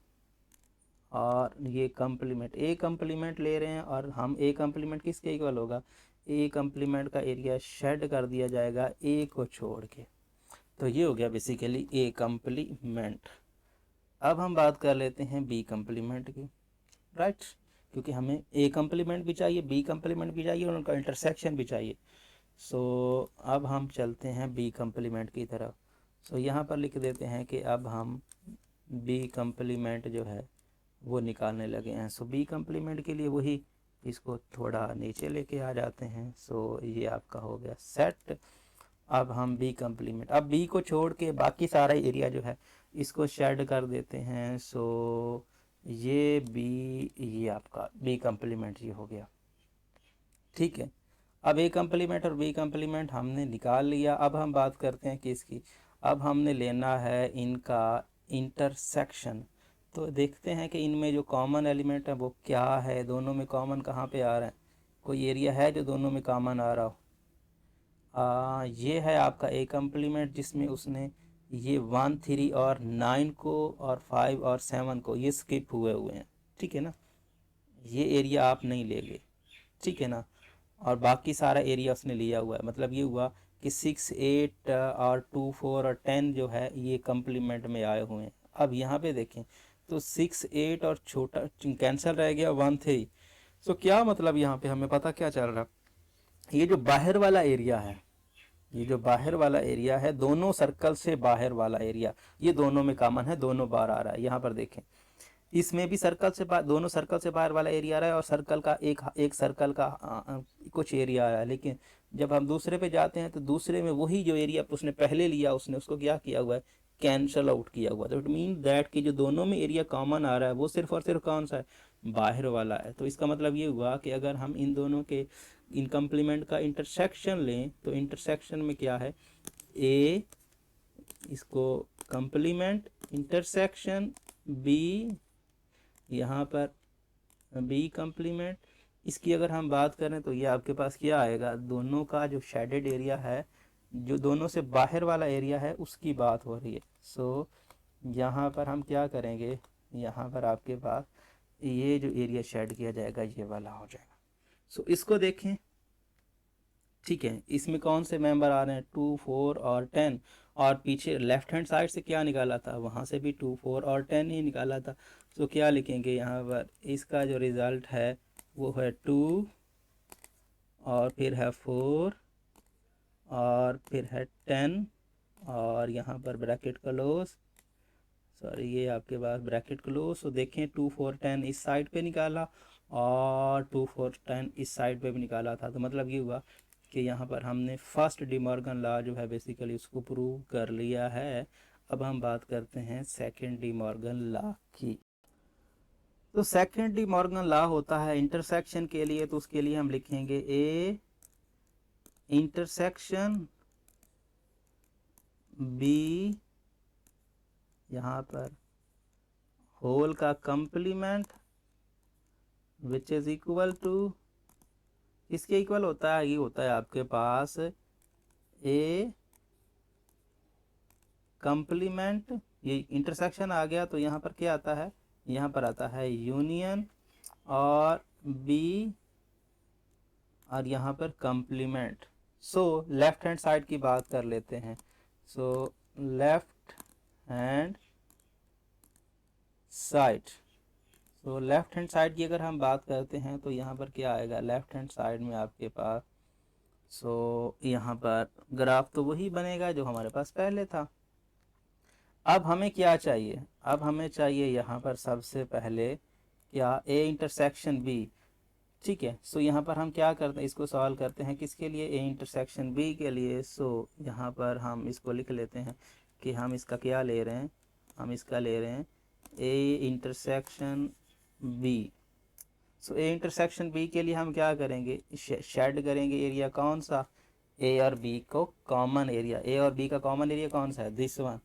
और ये कंप्लीमेंट, ए कंप्लीमेंट ले रहे हैं और हम ए कंप्लीमेंट किसके इक्वल होगा, ए कंप्लीमेंट का एरिया शेड कर दिया जाएगा ए को छोड़ के। तो ये हो गया बेसिकली ए कंप्लीमेंट। अब हम बात कर लेते हैं बी कंप्लीमेंट की, राइट, क्योंकि हमें ए कंप्लीमेंट भी चाहिए, बी कंप्लीमेंट भी चाहिए और उनका इंटरसेक्शन भी चाहिए। सो अब हम चलते हैं बी कंप्लीमेंट की तरफ। सो यहाँ पर लिख देते हैं कि अब हम बी कंप्लीमेंट जो है वो निकालने लगे हैं। सो बी कंप्लीमेंट के लिए वही, इसको थोड़ा नीचे लेके आ जाते हैं। सो ये आपका हो गया सेट। अब हम बी कंप्लीमेंट, अब बी को छोड़ के बाकी सारा एरिया जो है इसको शेड कर देते हैं। सो ये बी, ये आपका बी कंप्लीमेंट ये हो गया, ठीक है। अब ए कंप्लीमेंट और बी कंप्लीमेंट हमने निकाल लिया। अब हम बात करते हैं किसकी, अब हमने लेना है इनका इंटरसेक्शन। तो देखते हैं कि इनमें जो कॉमन एलिमेंट है वो क्या है, दोनों में कॉमन कहाँ पे आ रहा है, कोई एरिया है जो दोनों में कॉमन आ रहा हो। ये है आपका ए कंप्लीमेंट जिसमें उसने ये 1, 3 और 9 को और 5 और 7 को ये स्किप हुए हैं, ठीक है ना, ये एरिया आप नहीं लेंगे, ठीक है ना, और बाकी सारा एरिया उसने लिया हुआ है। मतलब ये हुआ कि 6, 8 और 2, 4 और 10 जो है ये कंप्लीमेंट में आए हुए हैं। अब यहाँ पे देखें तो 6, 8 और छोटा कैंसिल रह गया 1, 3। सो क्या मतलब यहाँ पे हमें पता क्या चल रहा है, ये जो बाहर वाला एरिया है, ये जो बाहर वाला एरिया है, दोनों सर्कल से बाहर वाला एरिया ये दोनों में कॉमन है, दोनों बार आ रहा है। यहाँ पर देखें इसमें भी सर्कल से दोनों सर्कल से बाहर वाला एरिया आ रहा है और सर्कल का एक सर्कल का कुछ एरिया आ रहा है। लेकिन जब हम दूसरे पे जाते हैं तो दूसरे में वही जो एरिया उसने पहले लिया उसने उसको क्या किया हुआ है, कैंसल आउट किया हुआ। तो इट मीन दैट कि जो दोनों में एरिया कॉमन आ रहा है वो सिर्फ और सिर्फ कौन सा है, बाहर वाला है। तो इसका मतलब ये हुआ कि अगर हम इन दोनों के इन कंप्लीमेंट का इंटरसेक्शन लें तो इंटरसेक्शन में क्या है, ए इसको कंप्लीमेंट इंटरसेक्शन बी, यहाँ पर बी कंप्लीमेंट। इसकी अगर हम बात करें तो ये आपके पास क्या आएगा, दोनों का जो शेडेड एरिया है जो दोनों से बाहर वाला एरिया है उसकी बात हो रही है। सो यहाँ पर हम क्या करेंगे, यहाँ पर आपके पास ये जो एरिया शेड किया जाएगा ये वाला हो जाएगा। सो इसको देखें, ठीक है, इसमें कौन से मेंबर आ रहे हैं, 2 4 और 10, और पीछे लेफ्ट हैंड साइड से क्या निकाला था, वहाँ से भी 2 4 और 10 ही निकाला था। सो क्या लिखेंगे यहाँ पर, इसका जो रिज़ल्ट है वो है 2 और फिर है 4 और फिर है 10 और यहाँ पर ब्रैकेट क्लोज, सॉरी ये आपके पास ब्रैकेट क्लोज। तो देखें 2 4 10 इस साइड पे निकाला और 2 4 10 इस साइड पे भी निकाला था। तो मतलब ये हुआ कि यहाँ पर हमने फर्स्ट डिमॉर्गन लॉ जो है बेसिकली उसको प्रूव कर लिया है। अब हम बात करते हैं सेकंड डिमॉर्गन लॉ की। तो सेकंड डिमॉर्गन लॉ होता है इंटरसेक्शन के लिए, तो उसके लिए हम लिखेंगे ए इंटरसेक्शन बी, यहाँ पर होल का complement which is equal to, इसके इक्वल होता है, ये होता है आपके पास ए कंप्लीमेंट, ये इंटरसेक्शन आ गया तो यहाँ पर क्या आता है, यहाँ पर आता है यूनियन और बी और यहाँ पर complement. So left hand side की बात कर लेते हैं। सो लेफ्ट हैंड साइड, तो लेफ्ट हैंड साइड की अगर हम बात करते हैं तो यहाँ पर क्या आएगा, लेफ्ट हैंड साइड में आपके पास, सो यहाँ पर ग्राफ तो वही बनेगा जो हमारे पास पहले था। अब हमें क्या चाहिए, अब हमें चाहिए यहाँ पर सबसे पहले क्या, ए इंटरसेक्शन बी, ठीक है। सो यहाँ पर हम क्या करते हैं, इसको सॉल्व करते हैं किसके लिए, ए इंटरसेक्शन बी के लिए। सो यहाँ पर हम इसको लिख लेते हैं कि हम इसका क्या ले रहे हैं, हम इसका ले रहे हैं A intersection B. So A intersection B के लिए हम क्या करेंगे, शेड करेंगे एरिया कौन सा, ए और बी को कॉमन एरिया, ए और बी का कॉमन एरिया कौन सा है, दिस वन,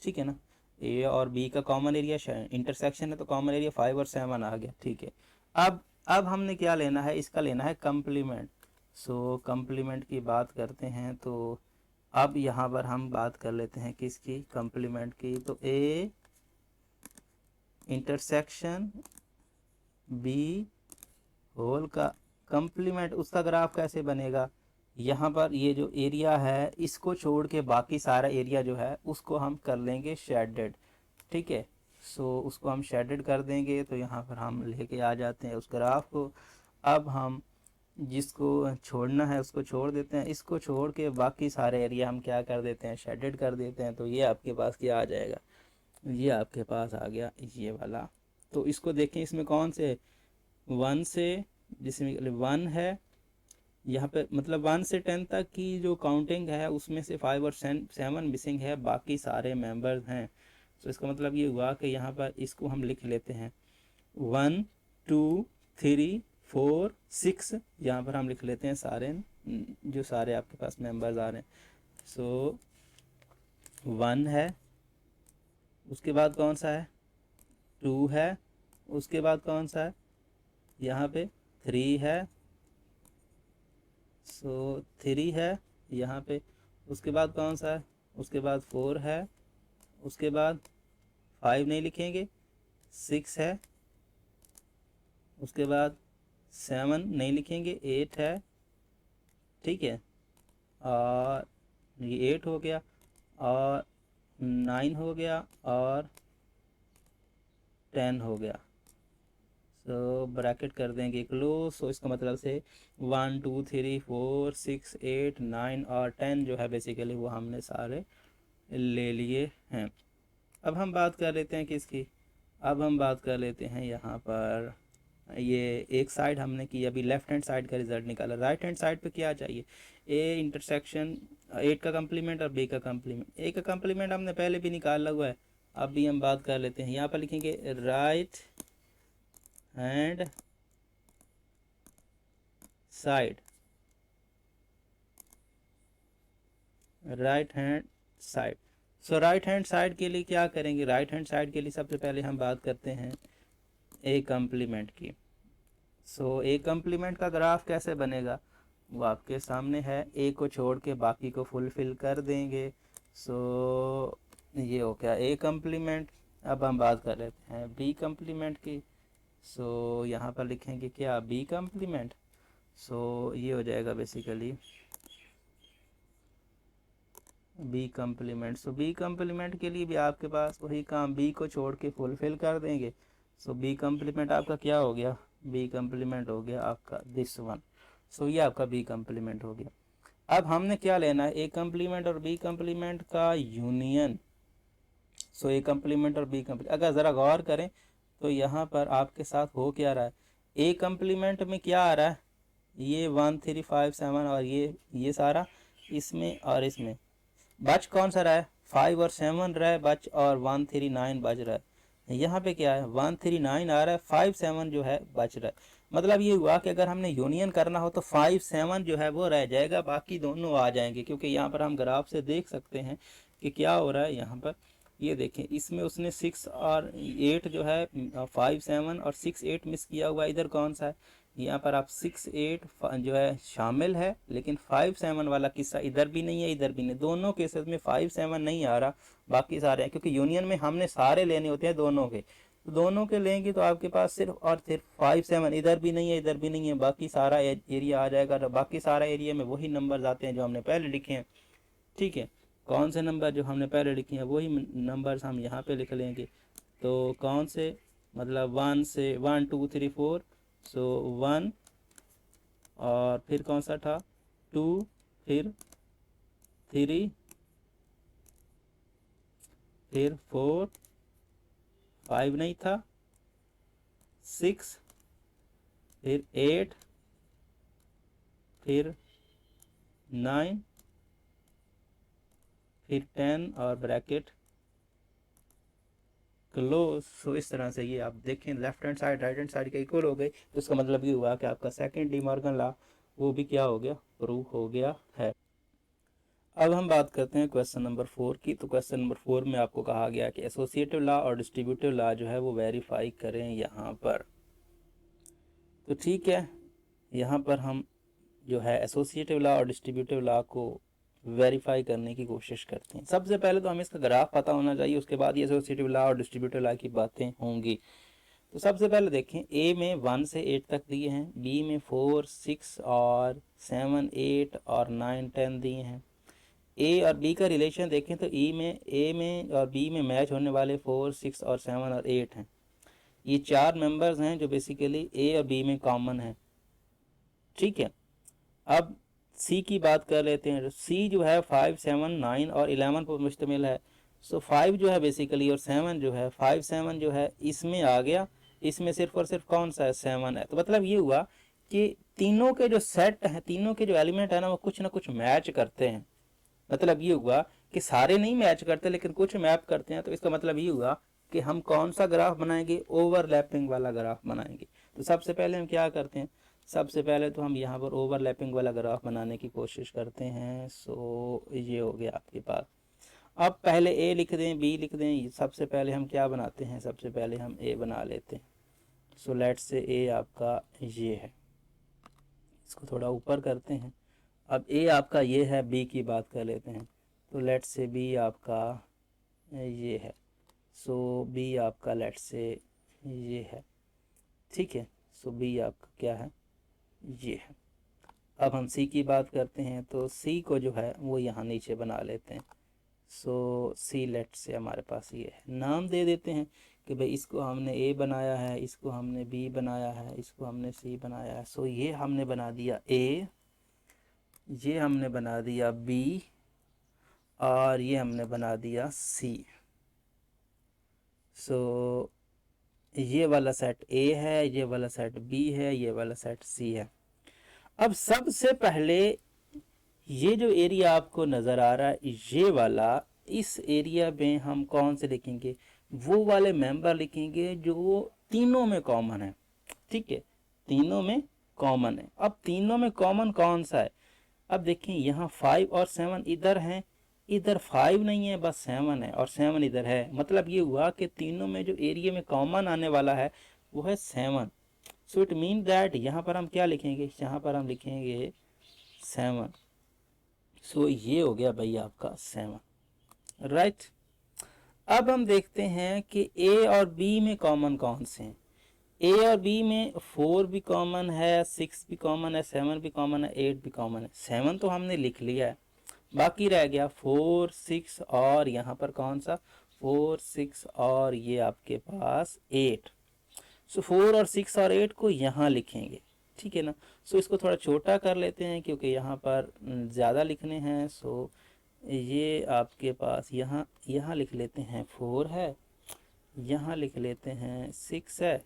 ठीक है ना। ए और बी का कॉमन एरिया इंटरसेक्शन है तो कॉमन एरिया 5 और 7 आ गया, ठीक है। अब हमने क्या लेना है, इसका लेना है कंप्लीमेंट। सो कंप्लीमेंट की बात करते हैं तो अब यहाँ पर हम बात कर लेते हैं किसकी, कंप्लीमेंट की। तो ए इंटरसेक्शन बी होल का कंप्लीमेंट, उसका ग्राफ कैसे बनेगा, यहाँ पर ये जो एरिया है इसको छोड़ के बाकी सारा एरिया जो है उसको हम कर लेंगे शेडेड, ठीक है। सो उसको हम शेडेड कर देंगे तो यहाँ पर हम लेके आ जाते हैं उस ग्राफ को। अब हम जिसको छोड़ना है उसको छोड़ देते हैं, इसको छोड़ के बाकी सारे एरिया हम क्या कर देते हैं, शेडेड कर देते हैं। तो ये आपके पास क्या आ जाएगा, ये आपके पास आ गया ये वाला। तो इसको देखें, इसमें कौन से 1 से, जिसमें 1 है यहाँ पे, मतलब 1 से 10 तक की जो काउंटिंग है उसमें से 5 और 7 मिसिंग है, बाकी सारे मेंबर्स हैं। तो इसका मतलब ये हुआ कि यहाँ पर इसको हम लिख लेते हैं 1 2 3 4 6, यहाँ पर हम लिख लेते हैं सारे जो सारे आपके पास मेंबर्स आ रहे हैं। सो 1 है, उसके बाद कौन सा है, 2 है, उसके बाद कौन सा है, यहाँ पे 3 है, सो 3 है यहाँ पे, उसके बाद कौन सा है, उसके बाद 4 है, उसके बाद 5 नहीं लिखेंगे, 6 है, उसके बाद 7 नहीं लिखेंगे, 8 है, ठीक है, और ये 8 हो गया और 9 हो गया और 10 हो गया। सो ब्रैकेट कर देंगे क्लोज। सो इसका मतलब से 1 2 3 4 6 8 9 और 10 जो है बेसिकली वो हमने सारे ले लिए हैं। अब हम बात कर लेते हैं किसकी, अब हम बात कर लेते हैं यहाँ पर, ये एक साइड हमने की, अभी लेफ्ट हैंड साइड का रिजल्ट निकाला। राइट हैंड साइड पे क्या चाहिए, ए इंटरसेक्शन 8 का कंप्लीमेंट और बी का कंप्लीमेंट। ए का कंप्लीमेंट हमने पहले भी निकाला हुआ है, अब भी हम बात कर लेते हैं। यहाँ पर लिखेंगे right hand side, right hand side. So right hand side के लिए क्या करेंगे, राइट हैंड साइड के लिए सबसे पहले हम बात करते हैं ए कंप्लीमेंट की। सो ए कंप्लीमेंट का ग्राफ कैसे बनेगा, वो आपके सामने है। ए को छोड़ के बाकी को फुलफिल कर देंगे। सो ये हो गया ए कम्प्लीमेंट। अब हम बात कर लेते हैं बी कम्प्लीमेंट की। सो यहाँ पर लिखेंगे क्या, बी कम्प्लीमेंट। सो ये हो जाएगा बेसिकली बी कम्प्लीमेंट। सो बी कम्प्लीमेंट के लिए भी आपके पास वही काम, बी को छोड़ के फुलफिल कर देंगे। सो बी कम्प्लीमेंट आपका क्या हो गया, बी कम्प्लीमेंट हो गया आपका दिस वन। सो ये आपका बी कम्प्लीमेंट हो गया। अब हमने क्या लेना है, ए कम्प्लीमेंट और बी कम्प्लीमेंट का यूनियन। सो ए कम्प्लीमेंट और बी कम्प्लीमेंट, अगर ज़रा गौर करें तो यहाँ पर आपके साथ हो क्या रहा है, ए कम्प्लीमेंट में क्या आ रहा है, ये 1 3 5 7 और ये सारा इसमें और इसमें बच कौन सा रहा है, 5 और 7 रहा है बच, और 1 3 9 बच रहा है। यहाँ पे क्या है 1 3 9 आ रहा है, 5 7 जो है बच रहा है। मतलब ये हुआ कि अगर हमने यूनियन करना हो तो 5 7 जो है वो रह जाएगा, बाकी दोनों आ जाएंगे। क्योंकि यहाँ पर हम ग्राफ से देख सकते हैं कि क्या हो रहा है। यहाँ पर ये देखें, इसमें उसने 6 और 8 जो है 5 7 और 6 8 मिस किया हुआ। इधर कौन सा है, यहाँ पर आप 6 8 जो है शामिल है, लेकिन 5 7 वाला किस्सा इधर भी नहीं है इधर भी नहीं। दोनों केसेस में 5 7 नहीं आ रहा, बाकी सारे हैं। क्योंकि यूनियन में हमने सारे लेने होते हैं दोनों के, तो दोनों के लेंगे तो आपके पास सिर्फ और सिर्फ 5 7 इधर भी नहीं है इधर भी नहीं है, बाकी सारा एरिया आ जाएगा। तो बाकी सारा एरिया में वही नंबर आते हैं जो हमने पहले लिखे हैं। ठीक है, कौन से नंबर जो हमने पहले लिखे हैं वही नंबर्स हम यहाँ पे लिख लेंगे। तो कौन से, मतलब 1 से 1 2 3 4। सो 1 और फिर कौन सा था 2, फिर 3, फिर 4, 5 नहीं था, 6, फिर 8, फिर 9, फिर 10 और ब्रैकेट क्लोज। सो इस तरह से ये आप देखें left hand side right hand side का इक्वल हो गई, तो इसका मतलब ये हुआ कि आपका सेकंड डी मॉर्गन लॉ वो भी क्या हो गया, प्रूव हो गया है। अब हम बात करते हैं क्वेश्चन नंबर 4 की। तो क्वेश्चन नंबर 4 में आपको कहा गया कि एसोसिएटिव लॉ और डिस्ट्रीब्यूटिव लॉ जो है वो वेरीफाई करें यहाँ पर। तो ठीक है, यहाँ पर हम जो है एसोसिएटिव लॉ और डिस्ट्रीब्यूटिव लॉ को वेरीफाई करने की कोशिश करते हैं। सबसे पहले तो हमें इसका ग्राफ पता होना चाहिए, उसके बाद ये एसोसिएटिव लॉ और डिस्ट्रीब्यूटिव लॉ की बातें होंगी। तो सबसे पहले देखें, ए में 1 से 8 तक दिए हैं, बी में 4 6 और 7 8 और 9 10 दिए हैं। ए और बी का रिलेशन देखें तो ए में और बी में मैच होने वाले 4 6 और 7 और 8 हैं। ये 4 मेंबर्स हैं जो बेसिकली ए और बी में कॉमन है। ठीक है, अब सी की बात कर लेते हैं। सी जो है 5 7 9 और 11 पर मुश्तमिल है। सो 5 जो है बेसिकली और 7 जो है 5 7 जो है इसमें आ गया, इसमें सिर्फ और सिर्फ कौन सा है 7 है। तो मतलब ये हुआ कि तीनों के जो सेट हैं, तीनों के जो एलिमेंट है ना वो कुछ ना कुछ मैच करते हैं। मतलब ये हुआ कि सारे नहीं मैच करते लेकिन कुछ मैप करते हैं। तो इसका मतलब ये हुआ कि हम कौन सा ग्राफ बनाएंगे, ओवरलैपिंग वाला ग्राफ बनाएंगे। तो सबसे पहले हम क्या करते हैं, सबसे पहले तो हम यहाँ पर ओवरलैपिंग वाला ग्राफ बनाने की कोशिश करते हैं। सो ये हो गया आपके पास। अब पहले ए लिख दें बी लिख दें, सबसे पहले हम क्या बनाते हैं, सबसे पहले हम ए बना लेते हैं। सो लेट्स से ए आपका ये है, इसको थोड़ा ऊपर करते हैं। अब ए आपका ये है, बी की बात कर लेते हैं। तो लेट्स से बी आपका ये है। सो बी आपका लेट्स से ये है। ठीक है, सो बी आपका क्या है, ये है। अब हम सी की बात करते हैं। तो सी को जो है वो यहाँ नीचे बना लेते हैं। सो सी लेट से हमारे पास ये है, नाम दे देते हैं कि भाई इसको हमने ए बनाया है, इसको हमने बी बनाया है, इसको हमने सी बनाया है। सो ये हमने बना दिया ए, ये हमने बना दिया बी और ये हमने बना दिया सी। सो ये वाला सेट ए है, ये वाला सेट बी है, ये वाला सेट सी है। अब सबसे पहले ये जो एरिया आपको नज़र आ रहा है ये वाला, इस एरिया में हम कौन से लिखेंगे, वो वाले मेंबर लिखेंगे जो तीनों में कॉमन है। ठीक है, तीनों में कॉमन है। अब तीनों में कॉमन कौन सा है, अब देखें यहाँ 5 और 7 इधर हैं, इधर 5 नहीं है बस 7 है और 7 इधर है। मतलब ये हुआ कि तीनों में जो एरिया में कॉमन आने वाला है वो है 7। सो इट मीन दैट यहाँ पर हम क्या लिखेंगे, यहाँ पर हम लिखेंगे 7। सो ये हो गया भाई आपका 7, राइट। अब हम देखते हैं कि ए और बी में कॉमन कौन से हैं। ए और बी में 4 भी कॉमन है, 6 भी कॉमन है, 7 भी कॉमन है, 8 भी कॉमन है। 7 तो हमने लिख लिया है, बाकी रह गया 4, 6 और यहाँ पर कौन सा 4, 6 और ये आपके पास 8। सो 4 और 6 और 8 को यहाँ लिखेंगे, ठीक है ना। सो इसको थोड़ा छोटा कर लेते हैं क्योंकि यहाँ पर ज़्यादा लिखने हैं। सो ये आपके पास यहाँ लिख लेते हैं 4 है, यहाँ लिख लेते हैं 6 है,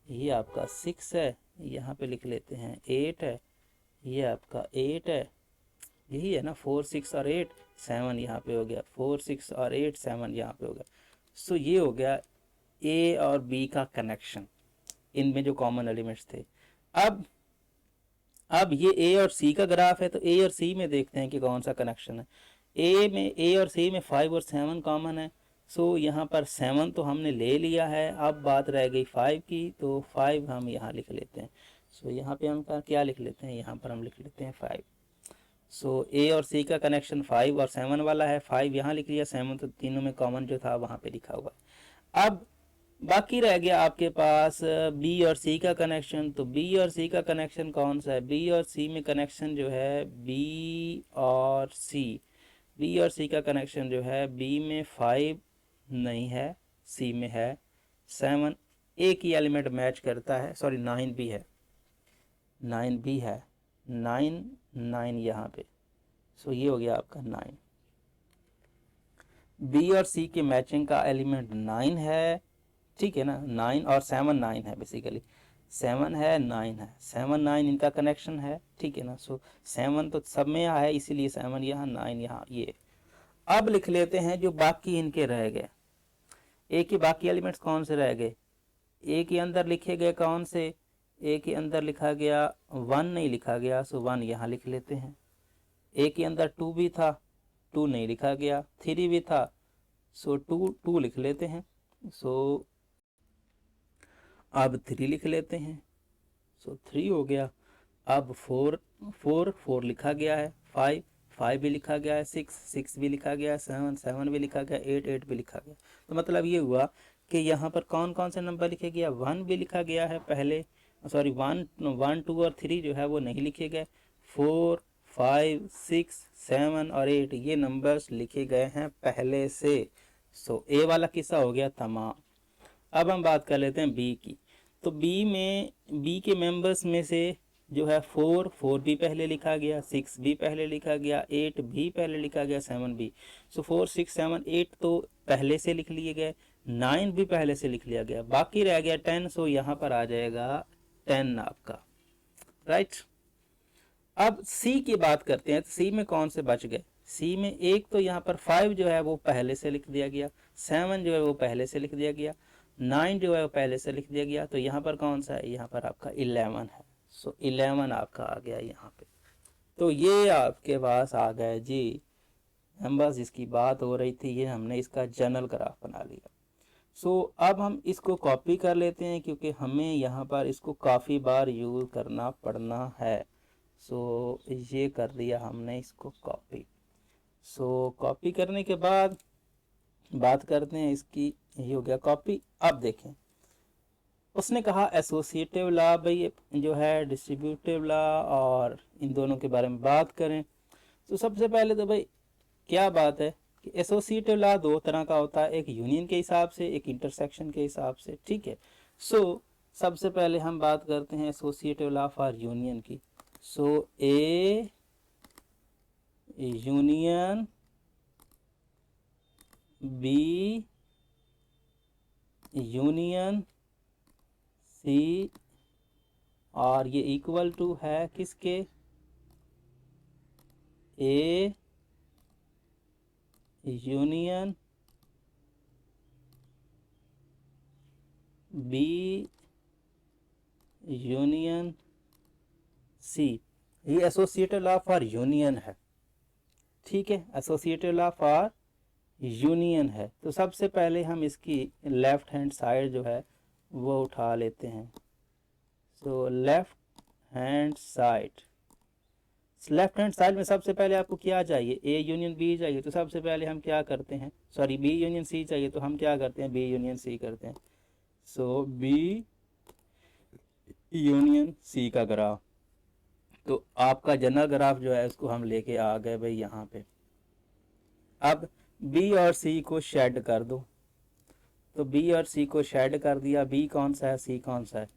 ये आपका 6 है, यहाँ पे लिख लेते हैं 8 है, ये आपका 8 है। यही है ना, 4, 6 और 8, 7 यहाँ पे हो गया, 4, 6 और 8, 7 यहाँ पे हो गया। सो ये हो गया ए और बी का कनेक्शन, इनमें जो कॉमन एलिमेंट्स थे। अब ये ए और सी का ग्राफ है, तो ए और सी में देखते हैं कि कौन सा कनेक्शन है। ए और सी में 5 और 7 कॉमन है। सो यहाँ पर 7 तो हमने ले लिया है, अब बात रह गई 5 की, तो 5 हम यहाँ लिख लेते हैं। सो यहाँ पे हम क्या लिख लेते हैं, यहाँ पर हम लिख लेते हैं 5। सो ए और सी का कनेक्शन 5 और 7 वाला है, 5 यहाँ लिख लिया, 7 तो तीनों में कॉमन जो था वहाँ पे लिखा हुआ। अब बाकी रह गया आपके पास बी और सी का कनेक्शन। तो बी और सी का कनेक्शन कौन सा है, बी और सी में कनेक्शन जो है बी और सी का कनेक्शन जो है, बी में 5 नहीं है, सी में है 7। एक ही एलिमेंट मैच करता है, सॉरी 9 भी है, 9 यहाँ पे। सो ये हो गया आपका 9। बी और सी के मैचिंग का एलिमेंट 9 है, ठीक है ना। 9 और 7 9 है, बेसिकली 7 है 9 है, 7 9 इनका कनेक्शन है, ठीक है ना। सो 7 तो सब में है, इसीलिए 7 यहाँ, 9 यहाँ, ये। अब लिख लेते हैं जो बाकी इनके रह गए, ए के बाकी एलिमेंट्स कौन से रह गए। ए के अंदर लिखे गए कौन से, ए के अंदर लिखा गया 1 नहीं लिखा गया, सो 1 यहाँ लिख लेते हैं। ए के अंदर 2 भी था, 2 नहीं लिखा गया, 3 भी था, सो 2 लिख लेते हैं। सो अब 3 लिख लेते हैं, सो 3 हो गया। अब 4 लिखा गया है, 5 भी लिखा गया है, 6 भी लिखा गया है, 7 भी लिखा गया, 8 भी लिखा गया। तो मतलब ये हुआ कि यहाँ पर कौन कौन से नंबर लिखे गया, 1 भी लिखा गया है पहले, सॉरी 1, 2 और 3 जो है वो नहीं लिखे गए। 4, 5, 6, 7 और 8 ये नंबर्स लिखे गए हैं पहले से। सो ए वाला किस्सा हो गया तमाम। अब हम बात कर लेते हैं बी की। तो बी के मेंबर्स में से जो है 4 भी पहले लिखा गया, 6 भी पहले लिखा गया, 8 भी पहले लिखा गया, 7 भी। सो 4, 6, 7, 8 तो पहले से लिख लिए गए, 9 भी पहले से लिख लिया गया, बाकी रह गया 10। सो यहाँ पर आ जाएगा 10 आपका, राइट। अब सी की बात करते हैं, तो सी में कौन से बच गए। सी में एक तो यहाँ पर 5 जो है वो पहले से लिख दिया गया, 7 जो है वो पहले से लिख दिया गया, 9 जो है वो पहले से लिख दिया गया। तो यहाँ पर कौन सा है, यहाँ पर आपका 11 है। सो 11 आपका आ गया यहाँ पे। तो ये आपके पास आ गए जी नंबर्स, जिसकी बात हो रही थी, ये हमने इसका जनरल ग्राफ बना लिया। सो अब हम इसको कॉपी कर लेते हैं क्योंकि हमें यहाँ पर इसको काफ़ी बार यूज़ करना पड़ना है। सो ये कर लिया हमने इसको कॉपी। सो कॉपी करने के बाद बात करते हैं इसकी, ये हो गया कॉपी। अब देखें, उसने कहा एसोसिएटिव लॉ भाई जो है, डिस्ट्रीब्यूटिव लॉ, और इन दोनों के बारे में बात करें। तो सबसे पहले तो भाई क्या बात है कि एसोसिएटिव लॉ दो तरह का होता है, एक यूनियन के हिसाब से, एक इंटरसेक्शन के हिसाब से, ठीक है। सो सबसे पहले हम बात करते हैं एसोसिएटिव लॉ फॉर यूनियन की। So A union B union C, और ये इक्वल टू है किसके, A union B union C. ये एसोसिएटिव लॉ फॉर यूनियन है, ठीक है, एसोसिएटिव लॉ फॉर यूनियन है। तो सबसे पहले हम इसकी लेफ्ट हैंड साइड जो है वो उठा लेते हैं। So left hand side, left hand side में सबसे पहले आपको क्या चाहिए, ए यूनियन बी चाहिए, तो सबसे पहले हम क्या करते हैं, सॉरी बी यूनियन सी चाहिए, तो हम क्या करते हैं, बी यूनियन सी करते हैं। सो बी यूनियन सी का ग्राफ, तो आपका जनरल ग्राफ जो है उसको हम लेके आ गए भाई यहाँ पे। अब बी और सी को शेड कर दो, तो बी और सी को शेड कर दिया, बी कौन सा है, सी कौन सा है,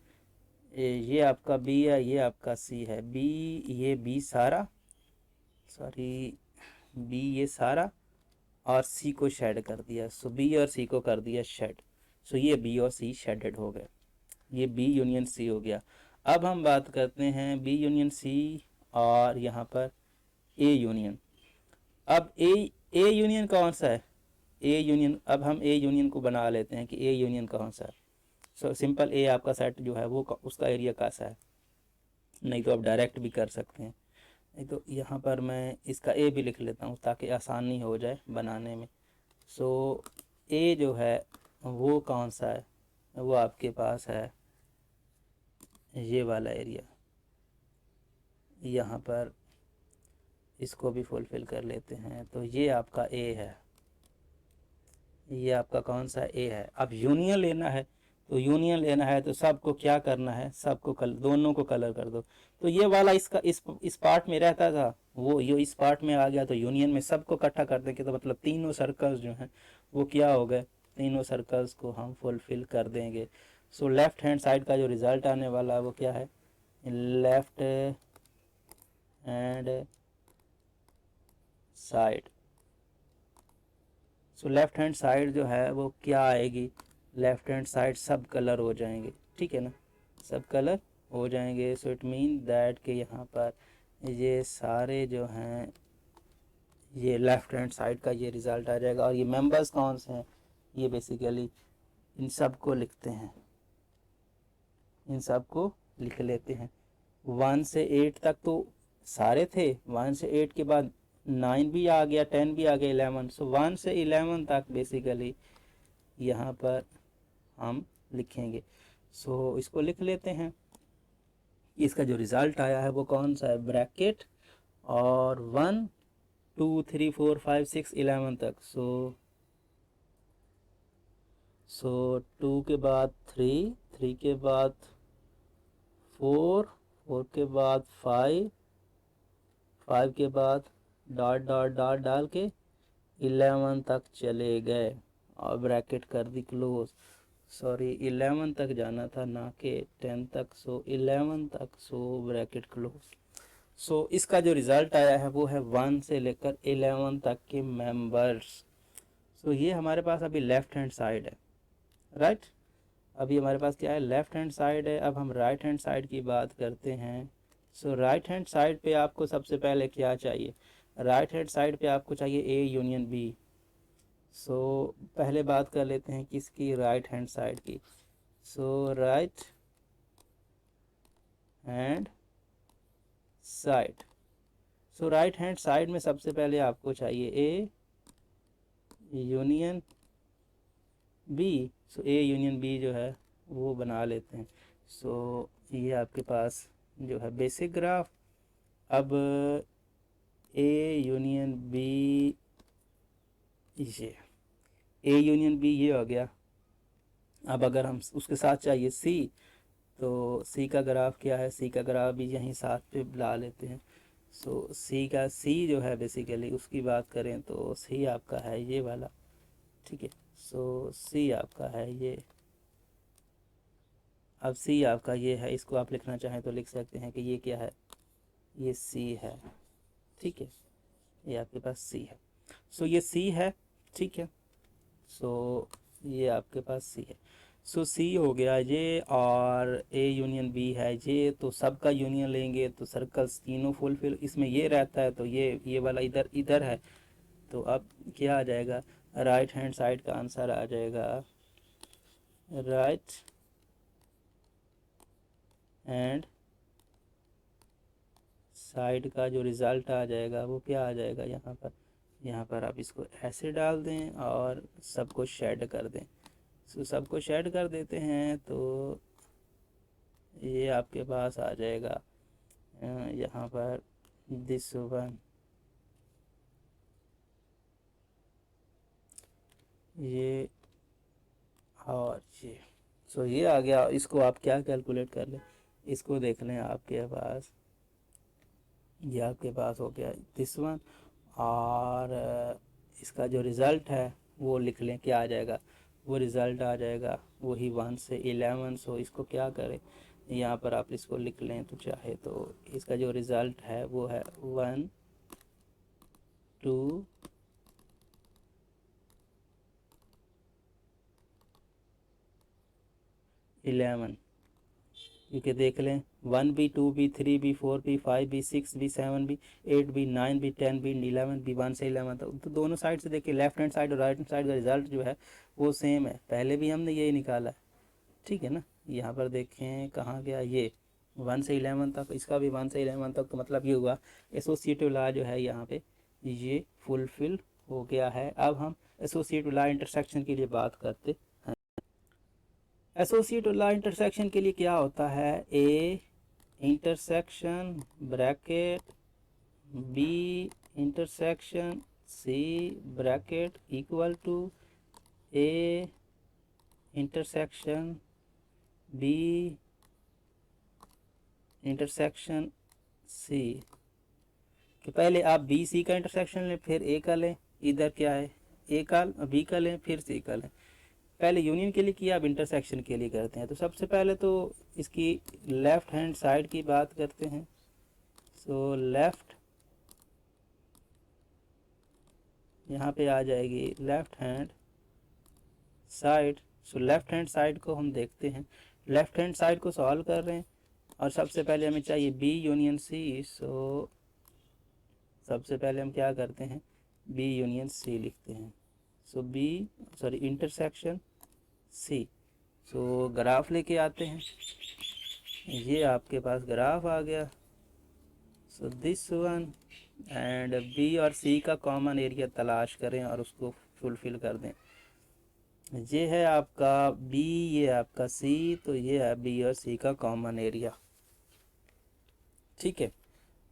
ये आपका बी है, ये आपका सी है, बी, ये बी सारा, सॉरी बी ये सारा, और सी को शेड कर दिया, सो बी और सी को कर दिया शेड, सो ये बी और सी शेडेड हो गए, ये बी यूनियन सी हो गया। अब हम बात करते हैं बी यूनियन सी और यहाँ पर ए यूनियन। अब ए यूनियन कौन सा है, ए यूनियन, अब हम ए यूनियन को बना लेते हैं कि ए यूनियन कौन सा है। सो सिंपल ए आपका सेट जो है वो उसका एरिया कैसा है, नहीं तो आप डायरेक्ट भी कर सकते हैं, नहीं तो यहाँ पर मैं इसका ए भी लिख लेता हूँ ताकि आसानी हो जाए बनाने में। सो ए जो है वो कौन सा है, वो आपके पास है ये वाला एरिया, यहाँ पर इसको भी फुलफिल कर लेते हैं, तो ये आपका ए है, ये आपका कौन सा ए है। अब यूनियन लेना है, तो यूनियन लेना है तो सबको क्या करना है, सबको दोनों को कलर कर दो, तो ये वाला इसका इस पार्ट में रहता था, वो ये इस पार्ट में आ गया, तो यूनियन में सबको इकट्ठा कर देंगे, तो मतलब तीनों सर्कल्स जो हैं वो क्या हो गए, तीनों सर्कल्स को हम फुलफिल कर देंगे। सो लेफ्ट हैंड साइड का जो रिज़ल्ट आने वाला है वो क्या है, left hand side. So left hand side जो है वो क्या आएगी, लेफ्ट हैंड साइड सब कलर हो जाएंगे, ठीक है ना, सब कलर हो जाएंगे। सो इट मीन दैट कि यहाँ पर ये सारे जो हैं ये लेफ्ट हैंड साइड का ये रिज़ल्ट आ जाएगा। और ये मेंबर्स कौन से हैं, ये बेसिकली इन सब को लिखते हैं, इन सब को लिख लेते हैं। 1 से 8 तक तो सारे थे, 1 से 8 के बाद 9 भी आ गया, 10 भी आ गया, 11, सो 1 से 11 तक बेसिकली यहाँ पर हम लिखेंगे। सो इसको लिख लेते हैं, इसका जो रिज़ल्ट आया है वो कौन सा है, ब्रैकेट और 1 2 3 4 5 6 11 तक। सो 2 के बाद 3, 3 के बाद 4, 4 के बाद 5, 5 के बाद डॉट डॉट डॉट डाल के 11 तक चले गए और ब्रैकेट कर दी क्लोज। सॉरी 11 तक जाना था ना कि 10 तक, सो 11 तक, सो ब्रैकेट क्लोज। सो इसका जो रिज़ल्ट आया है वो है 1 से लेकर 11 तक के मेंबर्स। सो ये हमारे पास अभी लेफ्ट हैंड साइड है, राइट, अभी हमारे पास क्या है, लेफ्ट हैंड साइड है। अब हम राइट हैंड साइड की बात करते हैं। सो राइट हैंड साइड पे आपको सबसे पहले क्या चाहिए, राइट हैंड साइड पे आपको चाहिए ए यूनियन बी। सो पहले बात कर लेते हैं किसकी, राइट हैंड साइड की। So right hand side, so right hand side में सबसे पहले आपको चाहिए A union B. So A union B जो है वो बना लेते हैं। सो ये आपके पास जो है बेसिक ग्राफ। अब ए यूनियन बी, ये ए यूनियन बी ये हो गया। अब अगर हम उसके साथ चाहिए सी, तो सी का ग्राफ क्या है, सी का ग्राफ भी यहीं साथ पे ला लेते हैं। सो सी का, सी जो है बेसिकली उसकी बात करें तो सी आपका है ये वाला, ठीक है। सो सी आपका है ये, अब सी आपका ये है, इसको आप लिखना चाहें तो लिख सकते हैं कि ये क्या है, ये सी है, ठीक है, ये आपके पास सी है। सो ये सी है, ठीक है, सो ये आपके पास सी है। सो सी हो गया ये, और ए यूनियन बी है ये, तो सबका यूनियन लेंगे तो सर्कल्स तीनों फुलफिल, इसमें ये रहता है तो ये वाला इधर इधर है, तो अब क्या आ जाएगा, राइट हैंड साइड का आंसर आ जाएगा राइट हैंड साइड का जो रिज़ल्ट आ जाएगा वो क्या आ जाएगा, यहाँ पर आप इसको ऐसे डाल दें और सबको शेड कर दें। सो सबको शेड कर देते हैं तो ये आपके पास आ जाएगा यहाँ पर दिस वन, ये और ये। सो ये आ गया। इसको आप क्या कैलकुलेट कर लें, इसको देख लें आपके पास, ये आपके पास हो गया दिस वन। और इसका जो रिज़ल्ट है वो लिख लें, क्या आ जाएगा, वो रिज़ल्ट आ जाएगा वही 1 से 11। सो इसको क्या करें, यहाँ पर आप इसको लिख लें तो चाहे तो इसका जो रिज़ल्ट है वो है 1 2 11। क्योंकि देख लें 1 भी 2 भी 3 भी 4 भी 5 भी 6 भी 7 भी 8 भी 9 भी 10 भी 11 भी 1 से 11 तक। तो दोनों साइड से देखिए, लेफ्ट हैंड साइड और राइट हैंड साइड का रिजल्ट जो है वो सेम है, पहले भी हमने यही निकाला है, ठीक है ना। यहाँ पर देखें कहाँ गया ये 1 से 11 तक, इसका भी 1 से 11 तक। तो मतलब ये हुआ एसोसिएटिव लॉ जो है यहाँ पे ये फुलफिल हो गया है। अब हम एसोसिएटिव लॉ इंटरसेक्शन के लिए बात करते हैं। एसोसिएटिव लॉ इंटरसेक्शन के लिए क्या होता है, A intersection bracket B intersection C bracket equal to A intersection B intersection C. कि पहले आप बी सी का इंटरसेक्शन लें, फिर ए का लें, इधर क्या है ए का, बी का लें, फिर सी का लें। पहले यूनियन के लिए किया, अब इंटरसेक्शन के लिए करते हैं। तो सबसे पहले तो इसकी लेफ़्ट हैंड साइड की बात करते हैं। सो लेफ़्ट यहाँ पे आ जाएगी लेफ़्ट हैंड साइड। सो लेफ़्ट हैंड साइड को हम देखते हैं, लेफ़्ट हैंड साइड को सॉल्व कर रहे हैं। और सबसे पहले हमें चाहिए बी यूनियन सी। सो सबसे पहले हम क्या करते हैं, बी यूनियन सी लिखते हैं। So B sorry intersection C. So graph लेके आते हैं, ये आपके पास ग्राफ आ गया। So this one and B और सी का कॉमन एरिया तलाश करें और उसको फुलफिल कर दें। ये है आपका बी, ये आपका सी, तो ये है बी और सी का कॉमन एरिया, ठीक है।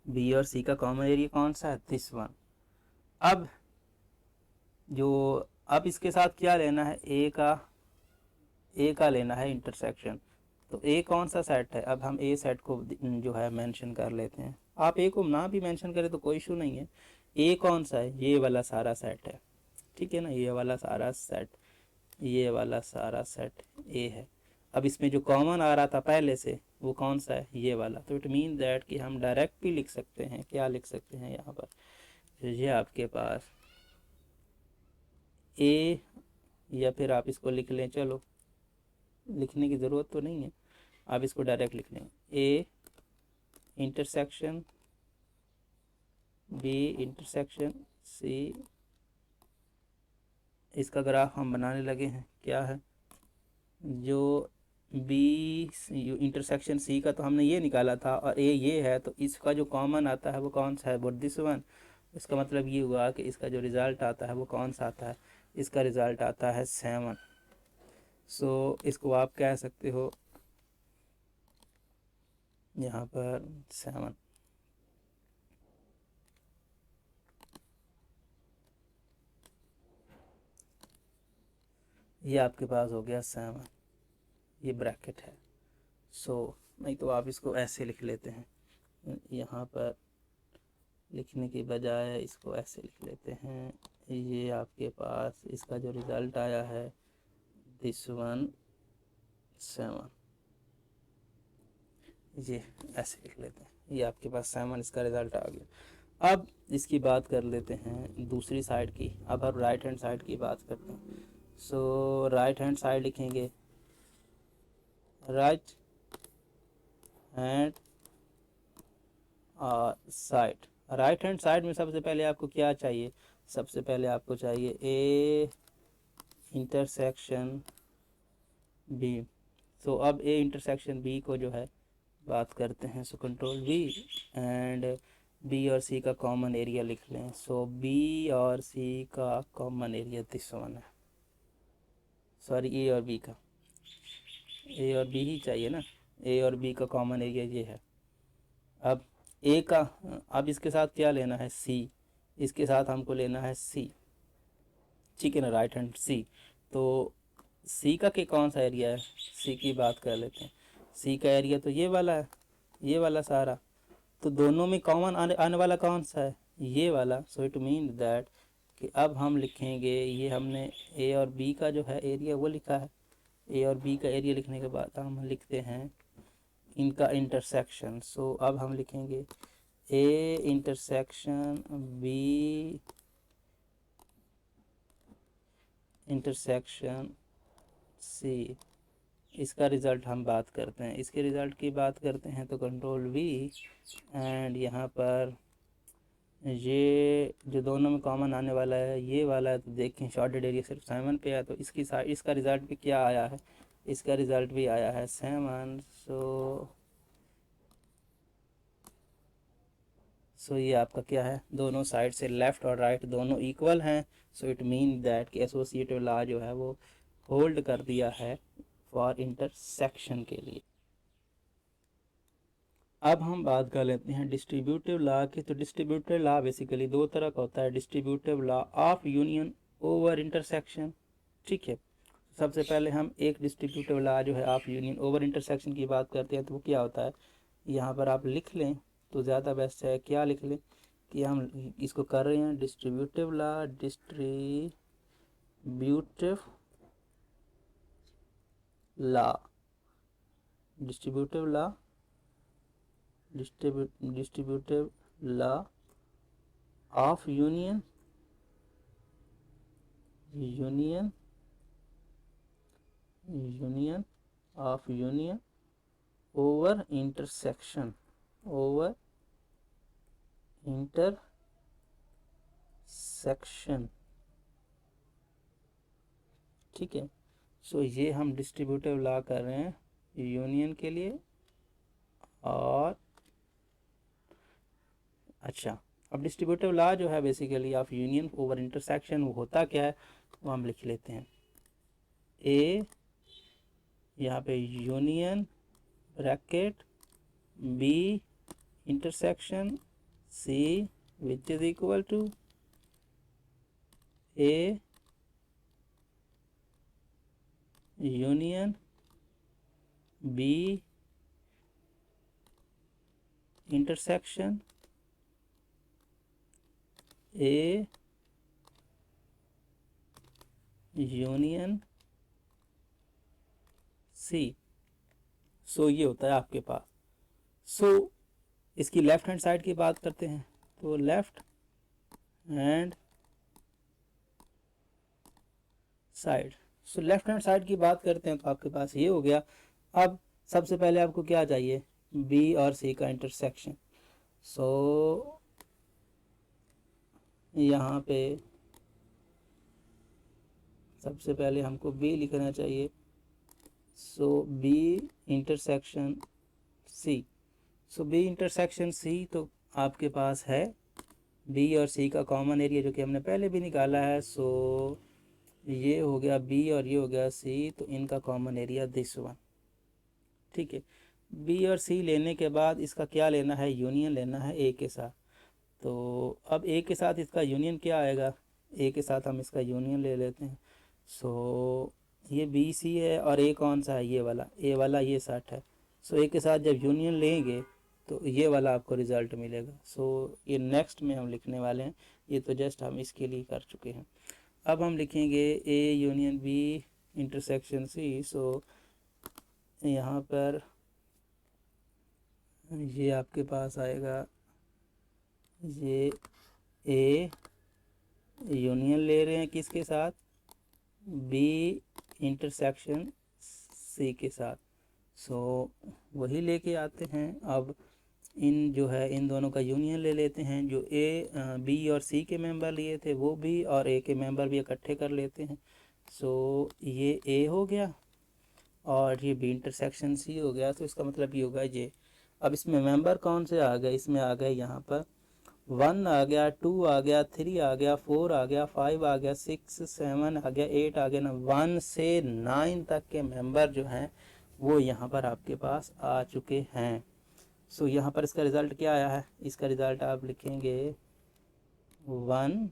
बी और सी का कॉमन एरिया कौन सा है, दिस वन। अब जो अब इसके साथ क्या लेना है, ए का लेना है इंटरसेक्शन। तो ए कौन सा सेट है, अब हम ए सेट को जो है मेंशन कर लेते हैं। आप ए को ना भी मेंशन करें तो कोई इशू नहीं है। ए कौन सा है, ये वाला सारा सेट है, ठीक है ना, ये वाला सारा सेट, ये वाला सारा सेट ए है। अब इसमें जो कॉमन आ रहा था पहले से वो कौन सा है, ये वाला। तो इट मीन दैट कि हम डायरेक्ट भी लिख सकते हैं, क्या लिख सकते हैं यहाँ पर, ये आपके पास ए, या फिर आप इसको लिख लें, चलो लिखने की ज़रूरत तो नहीं है, आप इसको डायरेक्ट लिख लें, A intersection B intersection C. इसका ग्राफ हम बनाने लगे हैं, क्या है, जो बी इंटरसेक्शन सी का तो हमने ये निकाला था और ए ये है, तो इसका जो कॉमन आता है वो कौन सा है, वो दिस वन। इसका मतलब ये हुआ कि इसका जो रिज़ल्ट आता है वो कौन सा आता है, इसका रिज़ल्ट आता है 7। सो इसको आप कह सकते हो यहाँ पर 7। ये आपके पास हो गया 7, ये ब्रैकेट है। सो नहीं तो आप इसको ऐसे लिख लेते हैं, यहाँ पर लिखने की बजाय इसको ऐसे लिख लेते हैं। ये आपके पास इसका जो रिज़ल्ट आया है दिस वन 7, ये ऐसे लिख लेते हैं, ये आपके पास 7 इसका रिज़ल्ट आ गया। अब इसकी बात कर लेते हैं दूसरी साइड की। अब हम राइट हैंड साइड की बात करते हैं। सो राइट हैंड साइड लिखेंगे, right hand side. Right hand side में सबसे पहले आपको क्या चाहिए, सबसे पहले आपको चाहिए ए इंटरसेक्शन बी। सो अब ए इंटरसेक्शन बी को जो है बात करते हैं। So control B and B और सी का कॉमन एरिया लिख लें। सो बी और सी का कॉमन एरिया दिस वन है, सॉरी ए और बी का, ए और बी ही चाहिए ना, ए और बी का कॉमन एरिया ये है। अब ए का, अब इसके साथ क्या लेना है, सी, इसके साथ हमको लेना है सी, ठीक है ना, राइट हैंड सी। तो सी का के कौन सा एरिया है, सी की बात कर लेते हैं। सी का एरिया तो ये वाला है, ये वाला सारा। तो दोनों में कॉमन आने वाला कौन सा है, ये वाला। सो इट मीन दैट कि अब हम लिखेंगे, ये हमने ए और बी का जो है एरिया वो लिखा है। ए और बी का एरिया लिखने के बाद हम लिखते हैं इनका इंटरसेक्शन। सो अब हम लिखेंगे A intersection B intersection C. इसका रिज़ल्ट हम बात करते हैं, इसके रिज़ल्ट की बात करते हैं तो कंट्रोल वी, एंड यहाँ पर ये जो दोनों में कॉमन आने वाला है ये वाला है। तो देखें शॉर्टेड एरिया सिर्फ 7 पे है, तो इसकी साइड इसका रिज़ल्ट भी क्या आया है, इसका रिज़ल्ट भी आया है 7। सो ये आपका क्या है, दोनों साइड से लेफ़्ट और राइट दोनों इक्वल हैं। सो इट मीन दैट कि एसोसिएटिव लॉ जो है वो होल्ड कर दिया है फॉर इंटरसेक्शन के लिए। अब हम बात कर लेते हैं डिस्ट्रीब्यूटिव लॉ की। तो डिस्ट्रीब्यूटिव लॉ बेसिकली दो तरह का होता है, distributive law of union over intersection, ठीक है। सबसे पहले हम एक डिस्ट्रीब्यूटिव लॉ जो है ऑफ यूनियन ओवर इंटरसेक्शन की बात करते हैं। तो वो क्या होता है, यहाँ पर आप लिख लें तो ज़्यादा बेस्ट है। क्या लिख लें कि हम इसको कर रहे हैं distributive law, distributive law, distributive law, distributive law of union of union over intersection, over intersection, ठीक है। सो ये हम डिस्ट्रीब्यूटिव लॉ कर रहे हैं यूनियन के लिए। और अच्छा, अब डिस्ट्रीब्यूटिव लॉ जो है basically of union over intersection वो होता क्या है, वो हम लिख लेते हैं। ए यहाँ पे union bracket B intersection C which is equal to A union B intersection A union C. So ये होता है आपके पास। सो इसकी लेफ्ट हैंड साइड की बात करते हैं। तो left hand side, so left hand side की बात करते हैं तो आपके पास ये हो गया। अब सबसे पहले आपको क्या चाहिए, बी और सी का इंटरसेक्शन। सो यहाँ पे सबसे पहले हमको बी लिखना चाहिए। सो बी इंटरसेक्शन सी। सो बी इंटरसेक्शन सी तो आपके पास है बी और सी का कॉमन एरिया जो कि हमने पहले भी निकाला है। सो ये हो गया बी और ये हो गया सी, तो इनका कॉमन एरिया दिस वन, ठीक है। बी और सी लेने के बाद इसका क्या लेना है, यूनियन लेना है ए के साथ। तो अब ए के साथ इसका यूनियन क्या आएगा, ए के साथ हम इसका यूनियन ले लेते हैं। सो ये बी सी है और ए कौन सा है, ये वाला, ए वाला ये 60 है। सो ए के साथ जब यूनियन लेंगे तो ये वाला आपको रिज़ल्ट मिलेगा। सो ये नेक्स्ट में हम लिखने वाले हैं, ये तो जस्ट हम इसके लिए कर चुके हैं। अब हम लिखेंगे A union B intersection C. So यहाँ पर ये आपके पास आएगा, ये ए यूनियन ले रहे हैं किसके साथ, बी इंटरसेक्शन सी के साथ। सो वही लेके आते हैं। अब इन जो है इन दोनों का यूनियन ले लेते हैं। जो ए बी और सी के मेंबर लिए थे वो भी और ए के मेंबर भी इकट्ठे कर लेते हैं। सो ये ए हो गया और ये बी इंटरसेक्शन सी हो गया। तो इसका मतलब ये होगा ये। अब इसमें मेंबर कौन से आ गए, इसमें आ गए यहाँ पर 1 आ गया, 2 आ गया, 3 आ गया, 4 आ गया, 5 आ गया, 6 7 आ गया, 8 आ गया ना। 1 से 9 तक के मेंबर जो हैं वो यहाँ पर आपके पास आ चुके हैं। सो यहाँ पर इसका रिज़ल्ट क्या आया है, इसका रिज़ल्ट आप लिखेंगे 1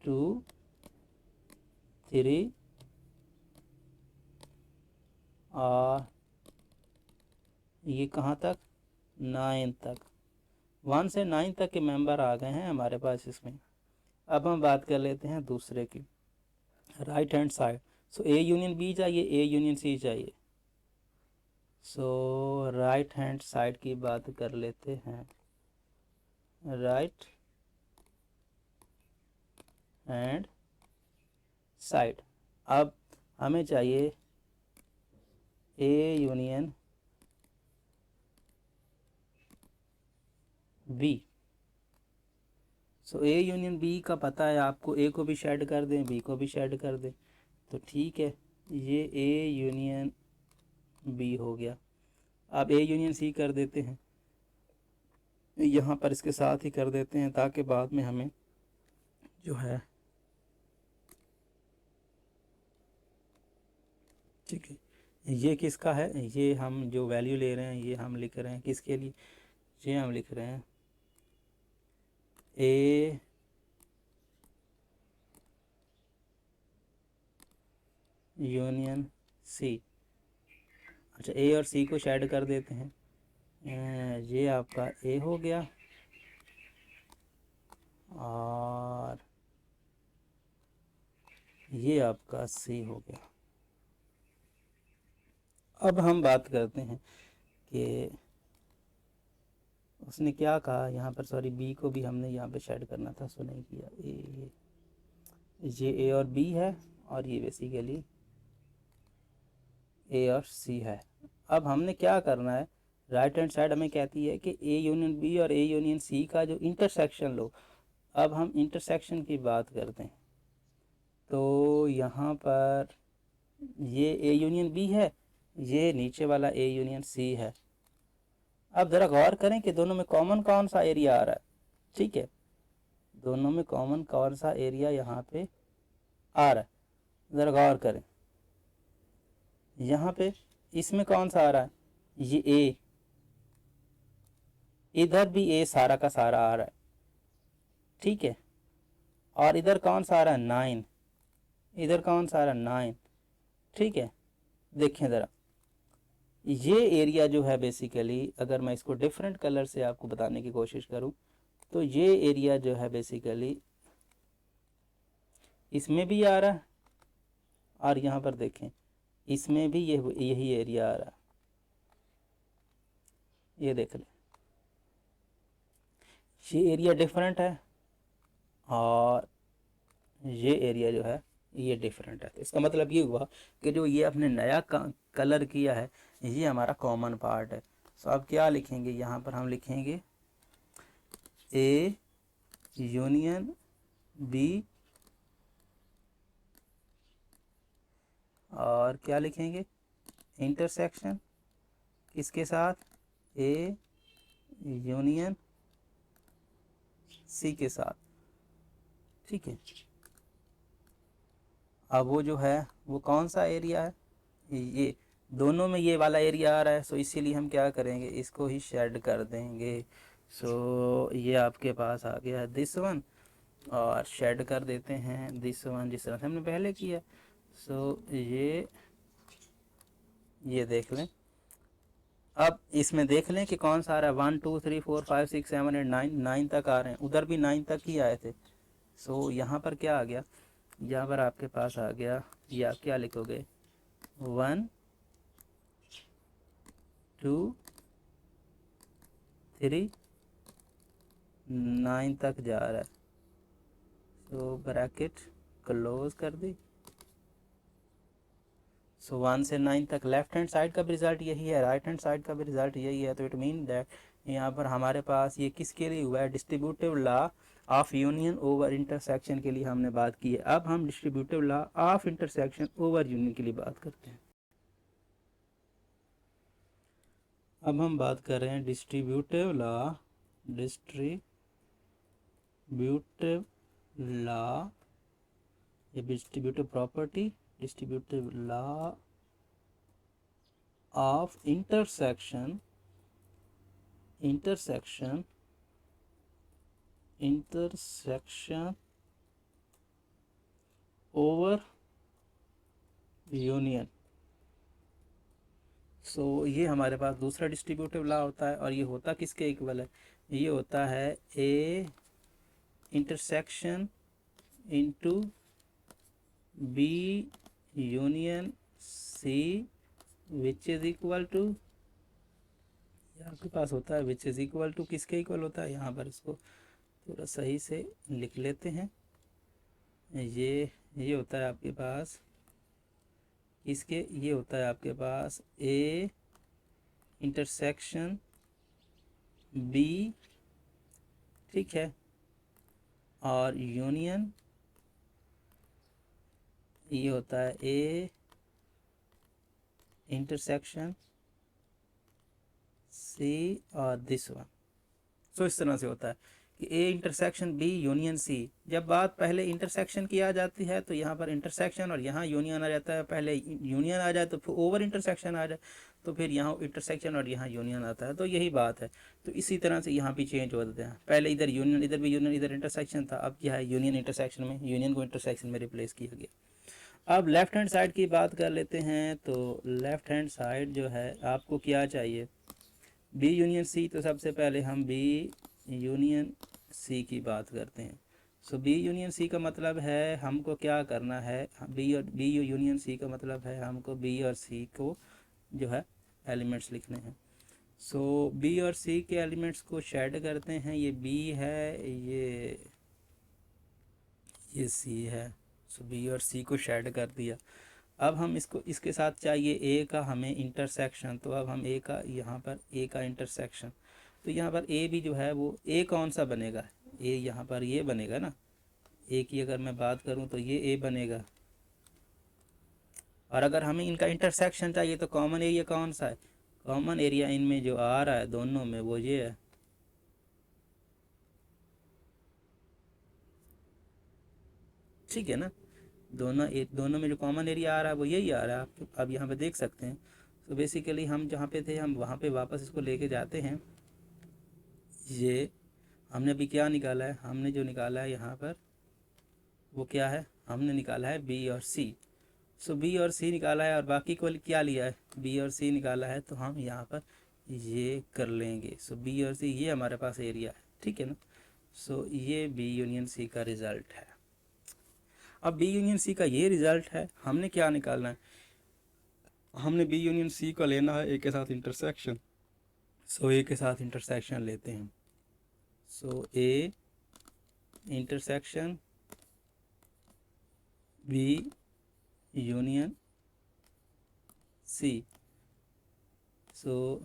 2 3 और ये कहाँ तक, 9 तक। 1 से 9 तक के मेंबर आ गए हैं हमारे पास इसमें। अब हम बात कर लेते हैं दूसरे की, right hand side. So A union B चाहिए, ए यूनियन सी चाहिए। सो राइट हैंड साइड की बात कर लेते हैं, राइट हैंड साइड। अब हमें चाहिए A union B. So A union B का पता है आपको, ए को भी शेड कर दें, बी को भी शेड कर दें, तो ठीक है, ये ए यूनियन बी हो गया। अब ए यूनियन सी कर देते हैं, यहाँ पर इसके साथ ही कर देते हैं ताकि बाद में हमें जो है, ठीक है, ये किसका है, ये हम जो वैल्यू ले रहे हैं ये हम लिख रहे हैं किसके लिए, ये हम लिख रहे हैं ए यूनियन सी। अच्छा, ए और सी को शेड कर देते हैं, ये आपका ए हो गया और ये आपका सी हो गया। अब हम बात करते हैं कि उसने क्या कहा यहाँ पर, सॉरी बी को भी हमने यहाँ पे शेड करना था, सो नहीं किया। ये ए और बी है और ये बेसिकली ए और सी है। अब हमने क्या करना है, राइट हैंड साइड हमें कहती है कि ए यूनियन बी और ए यूनियन सी का जो इंटरसेक्शन लो। अब हम इंटरसेक्शन की बात करते हैं, तो यहाँ पर ये ए यूनियन बी है, ये नीचे वाला ए यूनियन सी है। अब ज़रा गौर करें कि दोनों में कॉमन कौन सा एरिया आ रहा है, ठीक है, दोनों में कॉमन कौन सा एरिया यहाँ पे आ रहा है, ज़रा गौर करें। यहाँ पे इसमें कौन सा आ रहा है, ये ए, इधर भी ए सारा का सारा आ रहा है, ठीक है, और इधर कौन सा आ रहा है 9, इधर कौन सा आ रहा है 9, ठीक है। देखें ज़रा, ये एरिया जो है बेसिकली, अगर मैं इसको डिफरेंट कलर से आपको बताने की कोशिश करूं, तो ये एरिया जो है बेसिकली इसमें भी आ रहा है और यहाँ पर देखें इसमें भी यही एरिया आ रहा है, ये देख लें, ये एरिया डिफरेंट है और ये एरिया जो है ये डिफरेंट है। तो इसका मतलब ये हुआ कि जो ये अपने नया कलर किया है ये हमारा कॉमन पार्ट है। सो अब क्या लिखेंगे, यहाँ पर हम लिखेंगे ए यूनियन बी और क्या लिखेंगे, इंटरसेक्शन किसके साथ, ए यूनियन सी के साथ, ठीक है। अब वो जो है वो कौन सा एरिया है, ये दोनों में ये वाला एरिया आ रहा है, सो इसीलिए हम क्या करेंगे, इसको ही शेड कर देंगे। सो ये आपके पास आ गया दिस वन और शेड कर देते हैं दिस वन जिस तरह से हमने पहले किया। सो ये देख लें, अब इसमें देख लें कि कौन सा आ रहा है, 1 2 3 4 5 6 7 8 9, 9 तक आ रहे हैं, उधर भी 9 तक ही आए थे। सो यहाँ पर क्या आ गया, यहाँ पर आपके पास आ गया, ये आप क्या लिखोगे 1 2 3 9 तक जा रहा है। सो ब्रैकेट क्लोज कर दी। सो 1 से 9 तक लेफ्ट हैंड साइड का भी रिज़ल्ट यही है, राइट हैंड साइड का भी रिज़ल्ट यही है। तो इट मीन दैट यहाँ पर हमारे पास ये किसके लिए हुआ है, distributive law of union over intersection के लिए हमने बात की है। अब हम distributive law of intersection over union के लिए बात करते हैं। अब हम बात कर रहे हैं डिस्ट्रीब्यूटिव लॉ ये distributive property, distributive law of intersection intersection over union. So ये हमारे पास दूसरा डिस्ट्रीब्यूटिव लॉ होता है, और ये होता किसके इक्वल है? ये होता है A intersection into B union C which is equal to, आपके पास होता है विच इज इक्वल टू किसके इक्वल होता है? यहाँ पर इसको थोड़ा सही से लिख लेते हैं। ये होता है आपके पास इसके, ये होता है आपके पास ए इंटरसेक्शन बी, ठीक है, और यूनियन ये होता है ए इंटरसेक्शन सी और दिस वन। सो इस तरह से होता है कि A intersection B union C. जब बात पहले इंटरसेक्शन की आ जाती है तो यहाँ पर इंटरसेक्शन और यहाँ यूनियन आ जाता है। पहले यूनियन आ जाए तो फिर ओवर इंटरसेक्शन आ जाए, तो फिर यहाँ इंटरसेक्शन और यहाँ यूनियन आता है। तो यही बात है। तो इसी तरह से यहाँ भी चेंज होते हैं। पहले इधर यूनियन, इधर भी यूनियन, इधर इंटरसेक्शन था। अब क्या है, यूनियन इंटरसेक्शन में, यूनियन को इंटरसेक्शन में रिप्लेस किया गया। अब लेफ्ट हैंड साइड की बात कर लेते हैं। तो लेफ्ट हैंड साइड जो है आपको क्या चाहिए? B union C. तो सबसे पहले हम बी यूनियन सी की बात करते हैं। सो बी यूनियन सी का मतलब है हमको क्या करना है, बी यूनियन सी का मतलब है हमको बी और सी को जो है एलिमेंट्स लिखने हैं। सो बी और सी के एलिमेंट्स को शेड करते हैं। ये बी है, ये सी है। सो बी और सी को शेड कर दिया। अब हम इसको, इसके साथ चाहिए ए का हमें इंटरसेक्शन। तो अब हम ए का, यहाँ पर ए का इंटरसेक्शन, तो यहाँ पर ए भी जो है वो ए कौन सा बनेगा? ए यहाँ पर ये बनेगा ना। ए की अगर मैं बात करूँ तो ये ए बनेगा। और अगर हमें इनका इंटरसेक्शन चाहिए तो कॉमन एरिया कौन सा है? कॉमन एरिया इनमें जो आ रहा है दोनों में वो ये है। ठीक है ना, दोनों में जो कॉमन एरिया आ रहा है वो यही आ रहा है। आप अब यहाँ पे देख सकते हैं। तो बेसिकली हम जहाँ पे थे हम वहाँ पे वापस इसको लेके जाते हैं। ये हमने अभी क्या निकाला है? हमने जो निकाला है यहाँ पर वो क्या है? हमने निकाला है बी और सी। सो बी और सी निकाला है, और बाकी को क्या लिया है? बी और सी निकाला है। तो हम यहाँ पर ये कर लेंगे। सो बी और सी ये हमारे पास एरिया है, ठीक है ना। सो ये बी यूनियन सी का रिज़ल्ट है। अब बी यूनियन सी का ये रिज़ल्ट है, हमने क्या निकालना है? हमने बी यूनियन सी को लेना है ए के साथ इंटरसेक्शन। सो ए के साथ इंटरसेक्शन लेते हैं। So A intersection B union C. So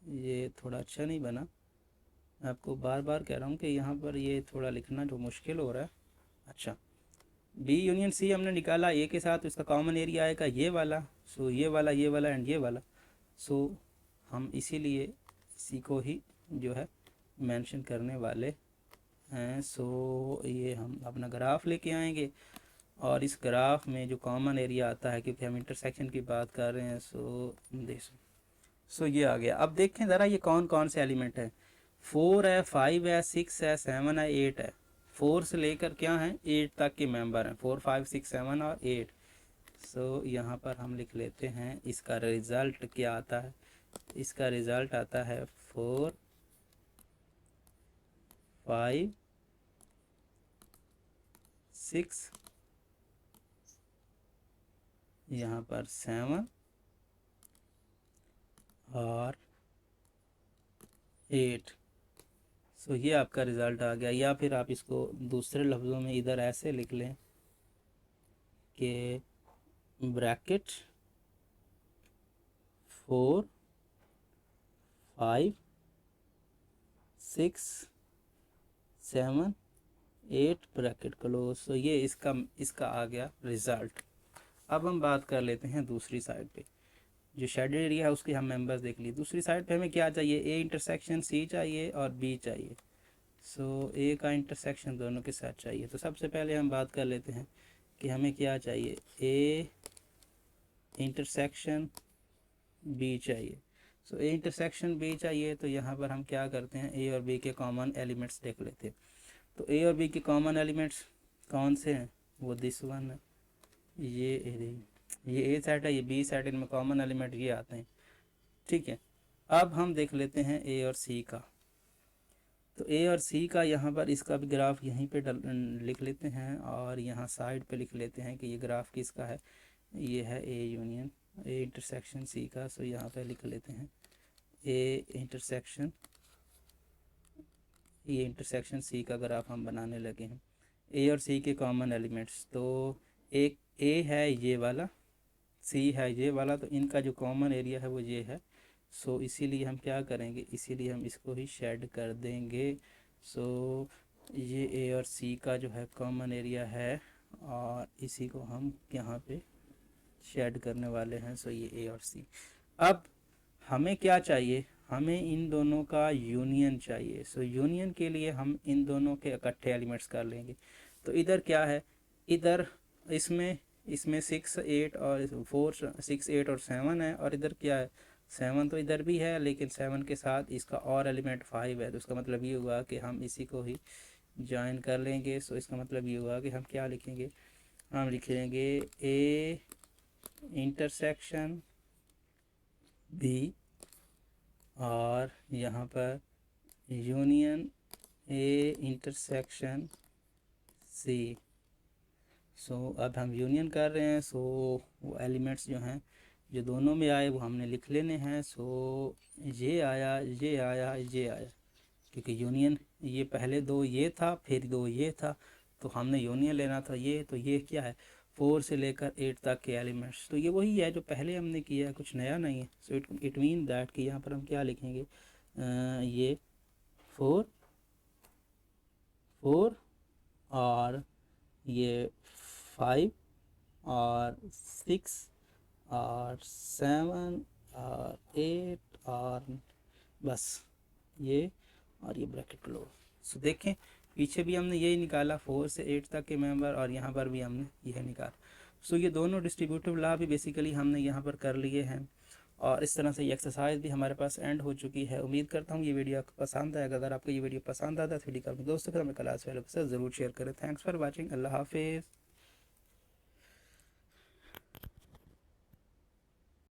ये थोड़ा अच्छा नहीं बना, आपको बार बार कह रहा हूँ कि यहाँ पर ये थोड़ा लिखना जो मुश्किल हो रहा है। अच्छा, बी यूनियन सी हमने निकाला ए के साथ, इसका कॉमन एरिया आएगा ये वाला। सो ये वाला, ये वाला एंड ये वाला। सो हम इसीलिए इसी को ही जो है मेंशन करने वाले हैं। सो ये हम अपना ग्राफ लेके आएंगे, और इस ग्राफ में जो कॉमन एरिया आता है, क्योंकि हम इंटरसेक्शन की बात कर रहे हैं, सो ये आ गया। अब देखें ज़रा ये कौन कौन से एलिमेंट है। 4 है, 5 है, 6 है, 7 है, 8 है। 4 से लेकर क्या है 8 तक के मेंबर हैं। 4, 5, 6, 7 और 8। सो यहाँ पर हम लिख लेते हैं इसका रिज़ल्ट क्या आता है। इसका रिज़ल्ट आता है 4, 5, 6, यहाँ पर 7 और 8। सो ये आपका रिज़ल्ट आ गया। या फिर आप इसको दूसरे लफ्ज़ों में इधर ऐसे लिख लें कि ब्रैकेट 4, 5, 6, 7, 8 ब्रैकेट क्लोज। सो ये इसका आ गया रिज़ल्ट। अब हम बात कर लेते हैं दूसरी साइड पे। जो शेडेड एरिया है उसके हम मेंबर्स देख लिए। दूसरी साइड पे हमें क्या चाहिए? ए इंटरसेक्शन सी चाहिए और बी चाहिए। सो ए का इंटरसेक्शन दोनों के साथ चाहिए। तो सबसे पहले हम बात कर लेते हैं कि हमें क्या चाहिए। ए इंटरसेक्शन बी चाहिए। सो ए इंटरसेक्शन बी चाहिए, तो यहाँ पर हम क्या करते हैं, ए और बी के कॉमन एलिमेंट्स देख लेते हैं। तो ए और बी के कॉमन एलिमेंट्स कौन से हैं, वो दिस वन है, ये ए सेट है, ये बी सेट, इनमें कॉमन एलिमेंट ये आते हैं, ठीक है। अब हम देख लेते हैं ए और सी का। तो ए और सी का यहाँ पर इसका भी ग्राफ यहीं पे लिख लेते हैं, और यहाँ साइड पे लिख लेते हैं कि ये ग्राफ किसका है, ये है A union A intersection C का। सो यहाँ पे लिख लेते हैं ए इंटरसेक्शन, ये इंटरसेक्शन सी का ग्राफ हम बनाने लगे हैं। ए और सी के कॉमन एलिमेंट्स, तो एक ए है ये वाला, सी है ये वाला, तो इनका जो कॉमन एरिया है वो ये है। सो इसीलिए हम क्या करेंगे, इसीलिए हम इसको ही शेड कर देंगे। सो ये ए और सी का जो है कॉमन एरिया है, और इसी को हम यहाँ पे शेड करने वाले हैं। सो ये ए और सी। अब हमें क्या चाहिए, हमें इन दोनों का यूनियन चाहिए। सो यूनियन के लिए हम इन दोनों के इकट्ठे एलिमेंट्स कर लेंगे। तो इधर क्या है, इधर इसमें इसमें 6 8 और 4 6 8 और 7 है, और इधर क्या है 7, तो इधर भी है, लेकिन 7 के साथ इसका और एलिमेंट 5 है। तो इसका मतलब ये हुआ कि हम इसी को ही ज्वाइन कर लेंगे। सो इसका मतलब ये हुआ कि हम क्या लिखेंगे, हम लिखेंगे ए इंटरसेक्शन बी, और यहाँ पर यूनियन ए इंटरसेक्शन सी। सो अब हम यूनियन कर रहे हैं। सो वो एलिमेंट्स जो हैं जो दोनों में आए वो हमने लिख लेने हैं। सो ये आया, ये आया, ये आया, क्योंकि यूनियन ये पहले दो ये था, फिर दो ये था, तो हमने यूनियन लेना था ये। तो ये क्या है, 4 से लेकर 8 तक के एलिमेंट्स, तो ये वही है जो पहले हमने किया है, कुछ नया नहीं है। सो इट मीन दैट कि यहाँ पर हम क्या लिखेंगे, ये 4 4 और ये 5 और 6 और 7 और 8 और बस ये, और ये ब्रैकेट क्लोज। सो देखें पीछे भी हमने यही निकाला 4 से 8 तक के मेंबर, और यहाँ पर भी हमने यह निकाला। सो ये दोनों डिस्ट्रीब्यूटिव लॉ भी बेसिकली हमने यहाँ पर कर लिए हैं, और इस तरह से ये एक्सरसाइज भी हमारे पास एंड हो चुकी है। उम्मीद करता हूँ ये वीडियो आपको पसंद आएगा। अगर आपको ये वीडियो पसंद आता है तो वीडियो को अपने दोस्तों के साथ, क्लास वालों के साथ ज़रूर शेयर करें। Thanks for watching. अल्लाह हाफिज़।